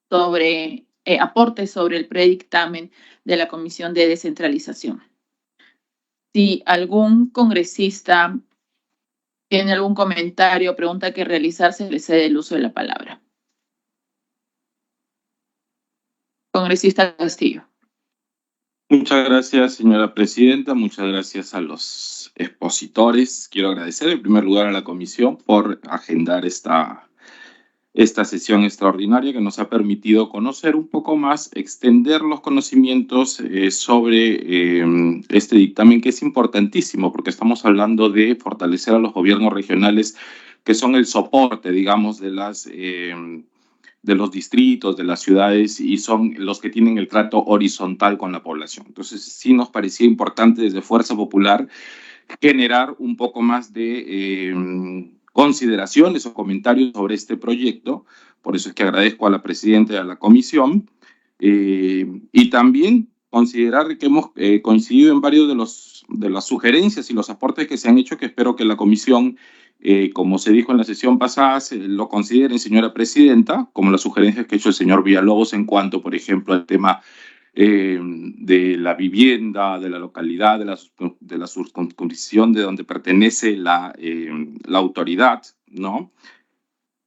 sobre aportes sobre el predictamen de la Comisión de Descentralización. Si algún congresista tiene algún comentario o pregunta que realizar, se le cede el uso de la palabra. Congresista Castillo. Muchas gracias, señora presidenta. Muchas gracias a los expositores. Quiero agradecer en primer lugar a la comisión por agendar esta sesión extraordinaria que nos ha permitido conocer un poco más, extender los conocimientos sobre este dictamen, que es importantísimo porque estamos hablando de fortalecer a los gobiernos regionales, que son el soporte, digamos, de los distritos, de las ciudades, y son los que tienen el trato horizontal con la población. Entonces, sí nos parecía importante desde Fuerza Popular generar un poco más de consideraciones o comentarios sobre este proyecto. Por eso es que agradezco a la presidenta y a la comisión. Y también considerar que hemos coincidido en varios de las sugerencias y los aportes que se han hecho, que espero que la comisión, como se dijo en la sesión pasada, lo consideren, señora presidenta, como las sugerencias que ha hecho el señor Villalobos en cuanto, por ejemplo, al tema de la vivienda, de la localidad, de la circunscripción de donde pertenece la autoridad, ¿no?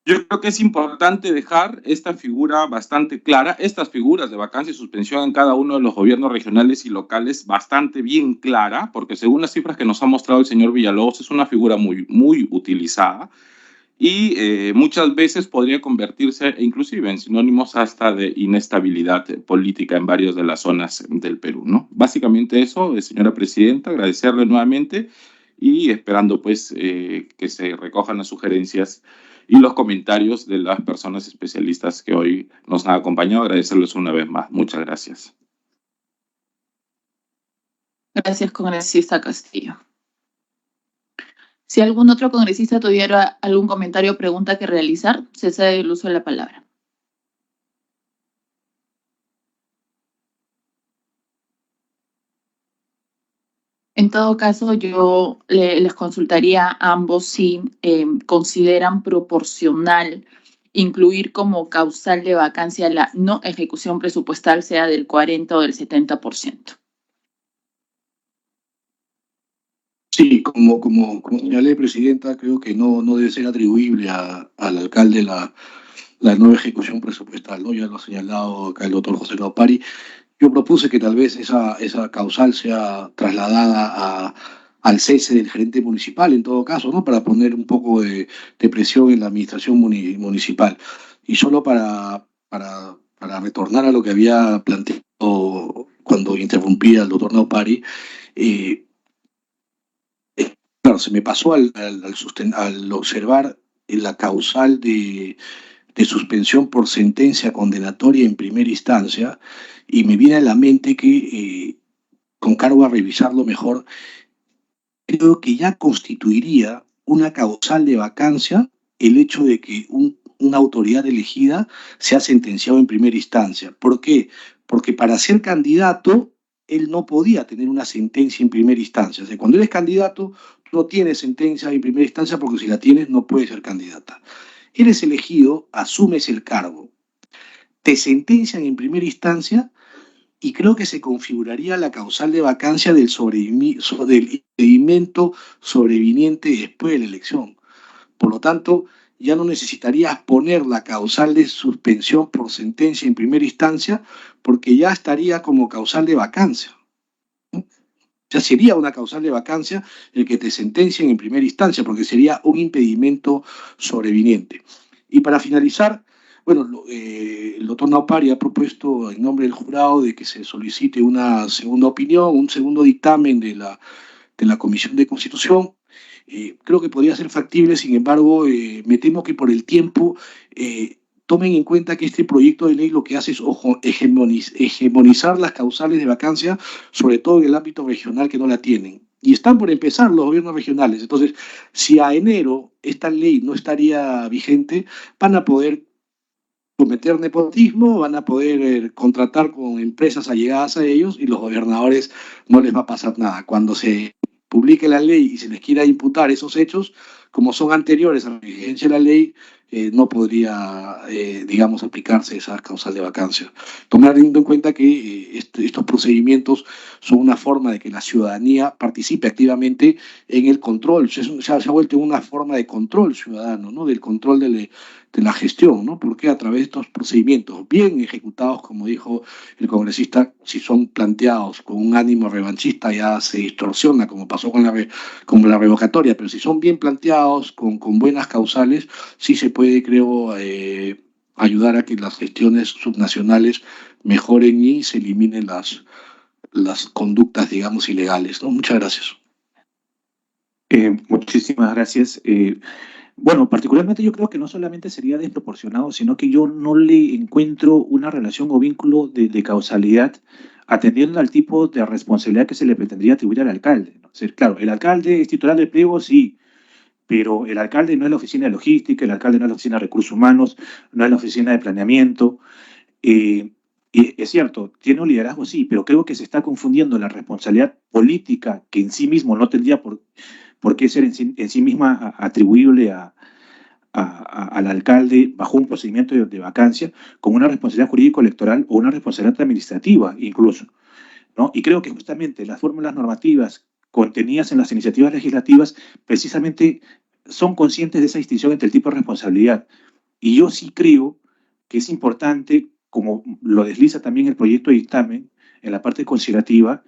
Yo creo que es importante dejar esta figura bastante clara, estas figuras de vacancia y suspensión en cada uno de los gobiernos regionales y locales bastante bien clara, porque según las cifras que nos ha mostrado el señor Villalobos, es una figura muy, muy utilizada y muchas veces podría convertirse inclusive en sinónimos hasta de inestabilidad política en varias de las zonas del Perú, ¿no? Básicamente eso, señora presidenta, agradecerle nuevamente y esperando pues que se recojan las sugerencias y los comentarios de las personas especialistas que hoy nos han acompañado. Agradecerles una vez más. Muchas gracias. Gracias, congresista Castillo. Si algún otro congresista tuviera algún comentario o pregunta que realizar, se cede el uso de la palabra. En todo caso, yo les consultaría a ambos si consideran proporcional incluir como causal de vacancia la no ejecución presupuestal, sea del 40 o del 70%. Sí, como señalé, Presidenta, creo que no debe ser atribuible al alcalde la no ejecución presupuestal, ¿no? Ya lo ha señalado acá el doctor José Laupari. Yo propuse que tal vez esa causal sea trasladada al cese del gerente municipal, en todo caso, ¿no? Para poner un poco de presión en la administración municipal. Y solo para retornar a lo que había planteado cuando interrumpía al doctor Laupari, claro, se me pasó al observar la causal de suspensión por sentencia condenatoria en primera instancia, y me viene a la mente que, con cargo a revisarlo mejor, creo que ya constituiría una causal de vacancia el hecho de que una autoridad elegida sea sentenciado en primera instancia. ¿Por qué? Porque para ser candidato, él no podía tener una sentencia en primera instancia. O sea, cuando eres candidato, tú no tienes sentencia en primera instancia, porque si la tienes, no puedes ser candidata. Eres elegido, asumes el cargo, te sentencian en primera instancia, y creo que se configuraría la causal de vacancia del impedimento sobreviniente después de la elección. Por lo tanto, ya no necesitarías poner la causal de suspensión por sentencia en primera instancia, porque ya estaría como causal de vacancia, ¿no? Ya sería una causal de vacancia el que te sentencien en primera instancia, porque sería un impedimento sobreviniente. Y para finalizar, bueno, el doctor Laupari ha propuesto en nombre del jurado de que se solicite una segunda opinión, un segundo dictamen de la Comisión de Constitución. Creo que podría ser factible, sin embargo, me temo que por el tiempo tomen en cuenta que este proyecto de ley lo que hace es hegemonizar las causales de vacancia, sobre todo en el ámbito regional, que no la tienen. Y están por empezar los gobiernos regionales. Entonces, si a enero esta ley no estaría vigente, van a poder cometer nepotismo, van a poder contratar con empresas allegadas a ellos, y los gobernadores no les va a pasar nada. Cuando se publique la ley y se les quiera imputar esos hechos, como son anteriores a la vigencia de la ley, no podría, digamos, aplicarse esa causal de vacancia. Tomando en cuenta que estos procedimientos son una forma de que la ciudadanía participe activamente en el control. Se ha vuelto una forma de control ciudadano, ¿no? Del control de la gestión, ¿no? Porque a través de estos procedimientos bien ejecutados, como dijo el congresista, si son planteados con un ánimo revanchista, ya se distorsiona, como pasó con la revocatoria, pero si son bien planteados con buenas causales, sí se puede, creo, ayudar a que las gestiones subnacionales mejoren y se eliminen las conductas, digamos, ilegales, ¿no? Muchas gracias. Muchísimas gracias. Bueno, particularmente yo creo que no solamente sería desproporcionado, sino que yo no le encuentro una relación o vínculo de causalidad atendiendo al tipo de responsabilidad que se le pretendría atribuir al alcalde, ¿no? Es decir, claro, el alcalde es titular del pliego, sí, pero el alcalde no es la oficina de logística, el alcalde no es la oficina de recursos humanos, no es la oficina de planeamiento. Y es cierto, tiene un liderazgo, sí, pero creo que se está confundiendo la responsabilidad política, que en sí mismo no tendría por qué ser en sí misma atribuible al alcalde bajo un procedimiento de vacancia, con una responsabilidad jurídico-electoral o una responsabilidad administrativa incluso, ¿no? Y creo que justamente las fórmulas normativas contenidas en las iniciativas legislativas precisamente son conscientes de esa distinción entre el tipo de responsabilidad. Y yo sí creo que es importante, como lo desliza también el proyecto de dictamen en la parte considerativa,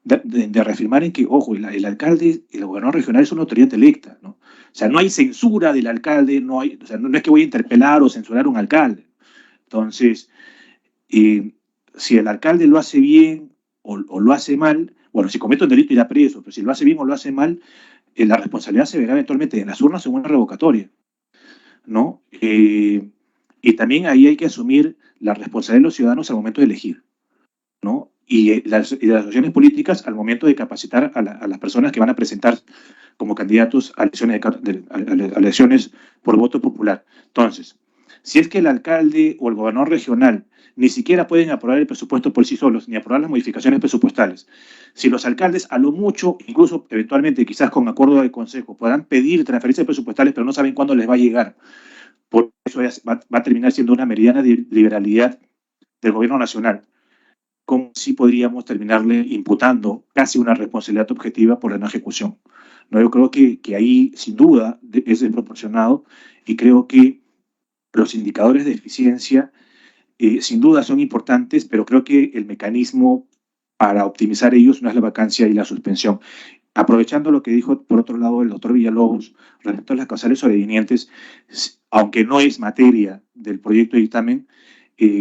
de reafirmar en que, ojo, el alcalde, el gobernador regional es una autoridad electa, ¿no? O sea, no hay censura del alcalde, o sea, no es que voy a interpelar o censurar a un alcalde. Entonces, si el alcalde lo hace bien o lo hace mal, bueno, si comete un delito irá preso, pero si lo hace bien o lo hace mal, la responsabilidad se verá eventualmente en las urnas o en una revocatoria, ¿no? Y también ahí hay que asumir la responsabilidad de los ciudadanos al momento de elegir, ¿no? Y las asociaciones políticas al momento de capacitar a las personas que van a presentar como candidatos a elecciones por voto popular. Entonces, si es que el alcalde o el gobernador regional ni siquiera pueden aprobar el presupuesto por sí solos, ni aprobar las modificaciones presupuestales. Si los alcaldes, a lo mucho, incluso eventualmente, quizás con acuerdo del Consejo, podrán pedir transferencias presupuestales, pero no saben cuándo les va a llegar. Por eso va a terminar siendo una meridiana liberalidad del gobierno nacional. ¿Cómo sí podríamos terminarle imputando casi una responsabilidad objetiva por la no ejecución? No, yo creo que ahí, sin duda, es desproporcionado, y creo que los indicadores de eficiencia, sin duda, son importantes, pero creo que el mecanismo para optimizar ellos no es la vacancia y la suspensión. Aprovechando lo que dijo, por otro lado, el doctor Villalobos respecto a las causales sobrevinientes, aunque no es materia del proyecto de dictamen,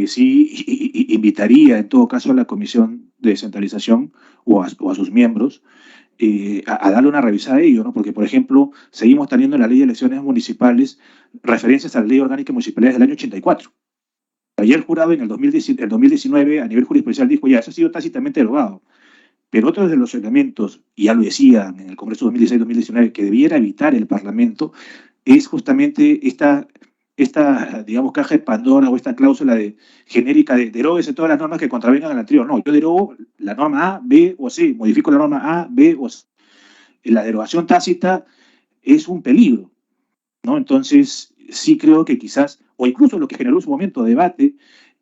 sí invitaría en todo caso a la Comisión de Descentralización o a sus miembros a darle una revisada a ello, ¿no? Porque, por ejemplo, seguimos teniendo en la Ley de Elecciones Municipales referencias a la Ley Orgánica de Municipalidades del año 84. Ayer el jurado en el 2019 a nivel jurisprudencial dijo, ya, eso ha sido tácitamente derogado. Pero otro de los elementos, y ya lo decían en el Congreso 2016-2019, que debiera evitar el Parlamento, es justamente esta, digamos, caja de Pandora o esta cláusula genérica de deróguese todas las normas que contravengan a la anterior. No, yo derogo la norma A, B o C, modifico la norma A, B o C. La derogación tácita es un peligro, ¿no? Entonces, sí creo que quizás, o incluso lo que generó en su momento debate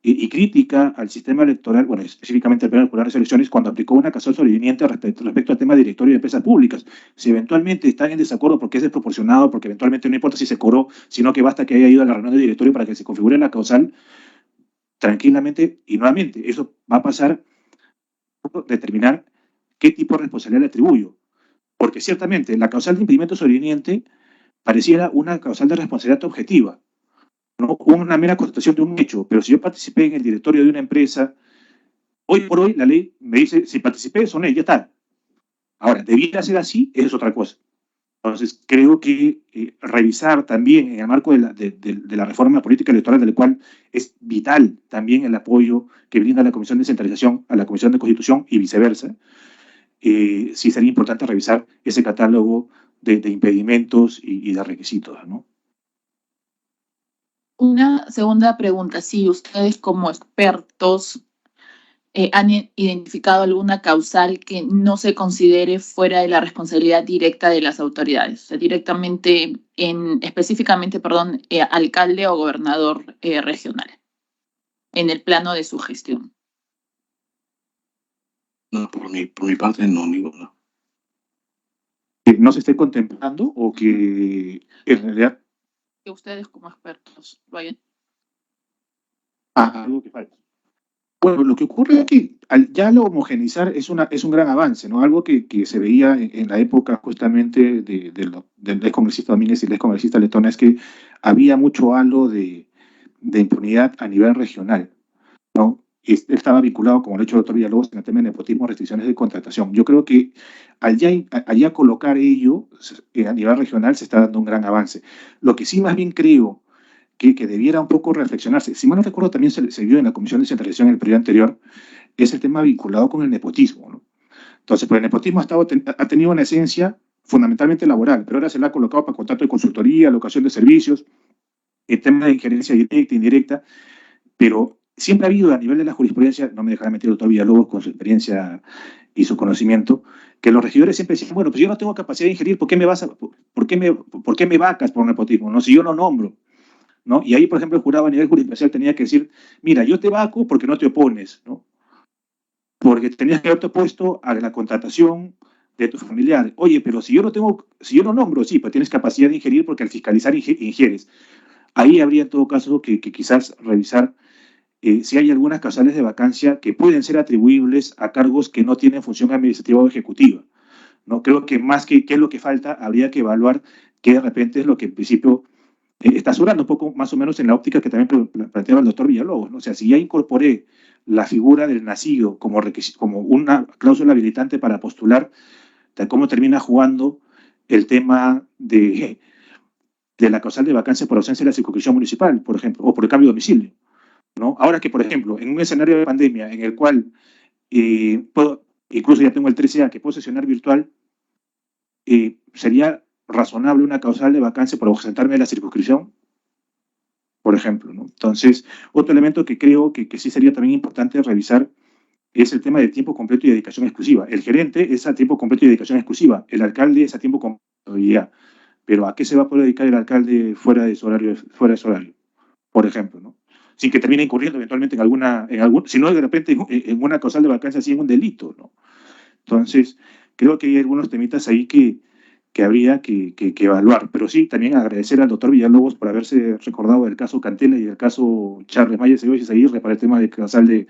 y crítica al sistema electoral, bueno, específicamente al Pleno Popular de Elecciones, cuando aplicó una causal sobreviniente respecto al tema de directorio de empresas públicas. Si eventualmente están en desacuerdo porque es desproporcionado, porque eventualmente no importa si se cobró, sino que basta que haya ido a la reunión de directorio para que se configure la causal, tranquilamente, y nuevamente, eso va a pasar por determinar qué tipo de responsabilidad le atribuyo. Porque ciertamente la causal de impedimento sobreviniente pareciera una causal de responsabilidad objetiva, ¿no? Una mera constatación de un hecho, pero si yo participé en el directorio de una empresa, hoy por hoy la ley me dice, si participé, soné, ya está. Ahora, debiera ser así, eso es otra cosa. Entonces, creo que revisar también en el marco de la reforma política electoral, de la cual es vital también el apoyo que brinda la Comisión de Descentralización a la Comisión de Constitución y viceversa, sí sería importante revisar ese catálogo de impedimentos y de requisitos, ¿no? Una segunda pregunta, si ustedes como expertos han identificado alguna causal que no se considere fuera de la responsabilidad directa de las autoridades, o sea, directamente, específicamente, alcalde o gobernador regional, en el plano de su gestión. No, por mi parte no, ninguna. Que no se esté contemplando o que en realidad Que ustedes como expertos lo hayan. algo que falta. Bueno, lo que ocurre es que ya lo homogeneizar es un gran avance, ¿no? Algo que se veía en la época justamente del excongresista Domínguez y el excongresista Letona, es que había mucho halo de impunidad a nivel regional, ¿no? Y estaba vinculado, como lo ha hecho el doctor Villalobos, en el tema de nepotismo, restricciones de contratación. Yo creo que al ya colocar ello a nivel regional se está dando un gran avance. Lo que sí más bien creo que debiera un poco reflexionarse, si mal no recuerdo también se vio en la Comisión de Descentralización en el periodo anterior, es el tema vinculado con el nepotismo, ¿no? Entonces, pues el nepotismo ha tenido una esencia fundamentalmente laboral, pero ahora se le ha colocado para contrato de consultoría, locación de servicios, el tema de injerencia directa, indirecta, pero siempre ha habido a nivel de la jurisprudencia, no me dejará mentir el doctor Villalobos con su experiencia y su conocimiento, que los regidores siempre decían, bueno, pues yo no tengo capacidad de ingerir, ¿por qué me vacas por nepotismo? No, si yo no nombro, ¿no? Y ahí, por ejemplo, el jurado a nivel jurisprudencial tenía que decir, mira, yo te vaco porque no te opones, ¿no? Porque tenías que haberte opuesto a la contratación de tu familiar. Oye, pero si yo no nombro, sí, pues tienes capacidad de ingerir porque al fiscalizar ingieres. Ahí habría en todo caso que quizás revisar si hay algunas causales de vacancia que pueden ser atribuibles a cargos que no tienen función administrativa o ejecutiva, ¿no? Creo que más que qué es lo que falta, habría que evaluar qué de repente es lo que en principio está sobrando un poco más o menos en la óptica que también planteaba el doctor Villalobos, ¿no? O sea, si ya incorporé la figura del nacido como una cláusula habilitante para postular, ¿cómo termina jugando el tema de la causal de vacancia por ausencia de la circunscripción municipal, por ejemplo, o por el cambio de domicilio, ¿no? Ahora que, por ejemplo, en un escenario de pandemia en el cual incluso ya tengo el 13A que puedo sesionar virtual, sería razonable una causal de vacancia por ausentarme de la circunscripción. por ejemplo, ¿no? Entonces, otro elemento que creo que sí sería también importante revisar es el tema de tiempo completo y dedicación exclusiva. El gerente es a tiempo completo y dedicación exclusiva, el alcalde es a tiempo completo y ya. Pero ¿a qué se va a poder dedicar el alcalde fuera de su horario, por ejemplo, ¿no? Sin que termine incurriendo eventualmente si no de repente en una causal de vacancia, sí en un delito, ¿no? Entonces, creo que hay algunos temitas ahí que habría que evaluar. Pero sí, también agradecer al doctor Villalobos por haberse recordado del caso Cantela y del caso Charles Mayer Ceballos Aguirre para el tema de causal de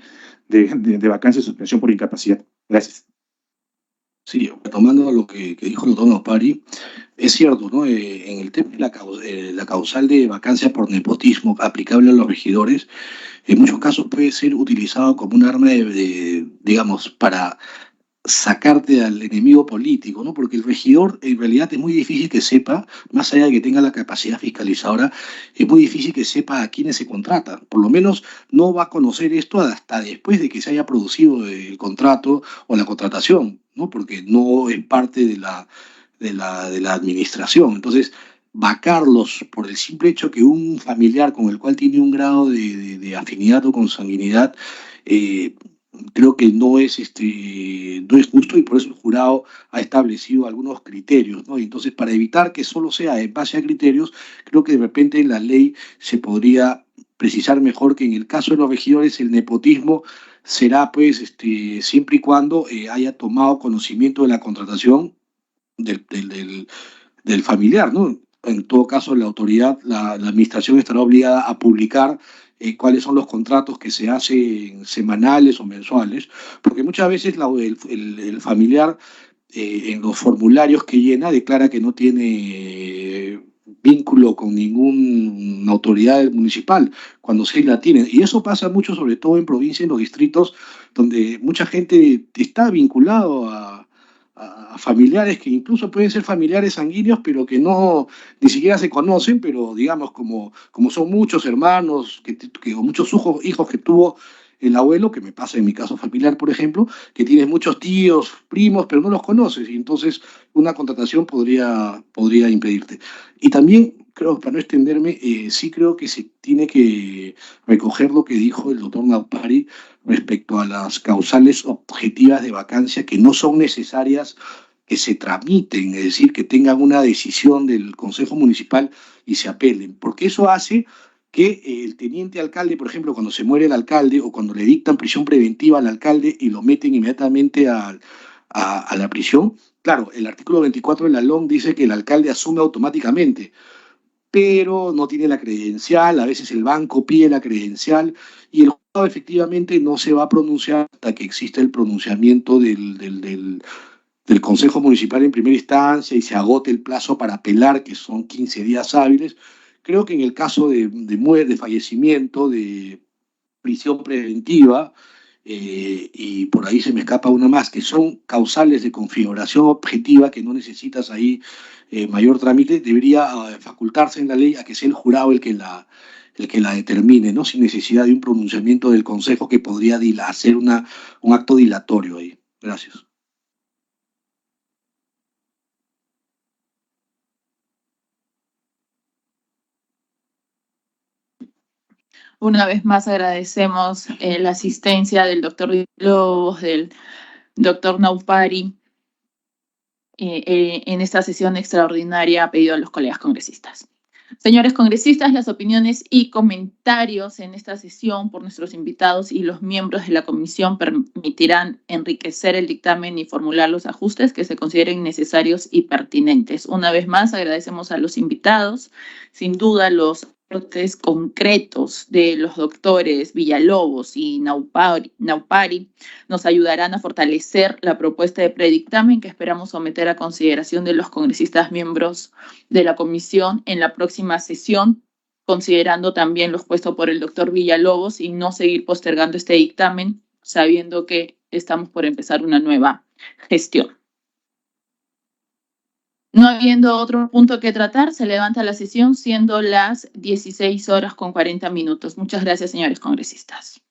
vacancia y suspensión por incapacidad. Gracias. Sí, retomando lo que dijo el doctor Naupari, es cierto, ¿no? En el tema de la causal de vacancia por nepotismo aplicable a los regidores, en muchos casos puede ser utilizado como un arma digamos, para sacarte al enemigo político, ¿no? Porque el regidor en realidad es muy difícil que sepa, más allá de que tenga la capacidad fiscalizadora, es muy difícil que sepa a quiénes se contrata. Por lo menos no va a conocer esto hasta después de que se haya producido el contrato o la contratación, ¿no? Porque no es parte de la administración. Entonces, vacarlos por el simple hecho que un familiar con el cual tiene un grado de afinidad o consanguinidad, creo que no es justo, y por eso el jurado ha establecido algunos criterios, ¿no? Y entonces, para evitar que solo sea en base a criterios, creo que de repente en la ley se podría precisar mejor que en el caso de los regidores el nepotismo será pues siempre y cuando haya tomado conocimiento de la contratación del familiar, ¿no? En todo caso, la autoridad, la administración estará obligada a publicar cuáles son los contratos que se hacen semanales o mensuales, porque muchas veces el familiar en los formularios que llena declara que no tiene vínculo con ninguna autoridad municipal, cuando sí la tiene. Y eso pasa mucho, sobre todo en provincias, en los distritos, donde mucha gente está vinculado a familiares que incluso pueden ser familiares sanguíneos, pero que no ni siquiera se conocen, pero digamos, como son muchos hermanos o muchos hijos que tuvo el abuelo, que me pasa en mi caso familiar, por ejemplo, que tienes muchos tíos, primos, pero no los conoces, y entonces una contratación podría impedirte. Y también, creo, para no extenderme, sí creo que se tiene que recoger lo que dijo el doctor Naupari respecto a las causales objetivas de vacancia que no son necesarias que se tramiten, es decir, que tengan una decisión del Consejo Municipal y se apelen, porque eso hace que el teniente alcalde, por ejemplo, cuando se muere el alcalde o cuando le dictan prisión preventiva al alcalde y lo meten inmediatamente a la prisión, claro, el artículo 24 de la LOM dice que el alcalde asume automáticamente, pero no tiene la credencial, a veces el banco pide la credencial y el juzgado efectivamente no se va a pronunciar hasta que exista el pronunciamiento del Consejo Municipal en primera instancia y se agote el plazo para apelar, que son 15 días hábiles. Creo que en el caso de muerte, de fallecimiento, de prisión preventiva, y por ahí se me escapa una más, que son causales de configuración objetiva, que no necesitas ahí mayor trámite, debería facultarse en la ley a que sea el jurado el que la determine, ¿no? Sin necesidad de un pronunciamiento del Consejo que podría hacer un acto dilatorio ahí. Gracias. Una vez más agradecemos la asistencia del doctor Villalobos, del doctor Naupari, en esta sesión extraordinaria a pedido de los colegas congresistas. Señores congresistas, las opiniones y comentarios en esta sesión por nuestros invitados y los miembros de la comisión permitirán enriquecer el dictamen y formular los ajustes que se consideren necesarios y pertinentes. Una vez más, agradecemos a los invitados. Sin duda, los aportes concretos de los doctores Villalobos y Naupari nos ayudarán a fortalecer la propuesta de predictamen que esperamos someter a consideración de los congresistas miembros de la comisión en la próxima sesión, considerando también lo expuesto por el doctor Villalobos y no seguir postergando este dictamen, sabiendo que estamos por empezar una nueva gestión. No habiendo otro punto que tratar, se levanta la sesión siendo las 16:40. Muchas gracias, señores congresistas.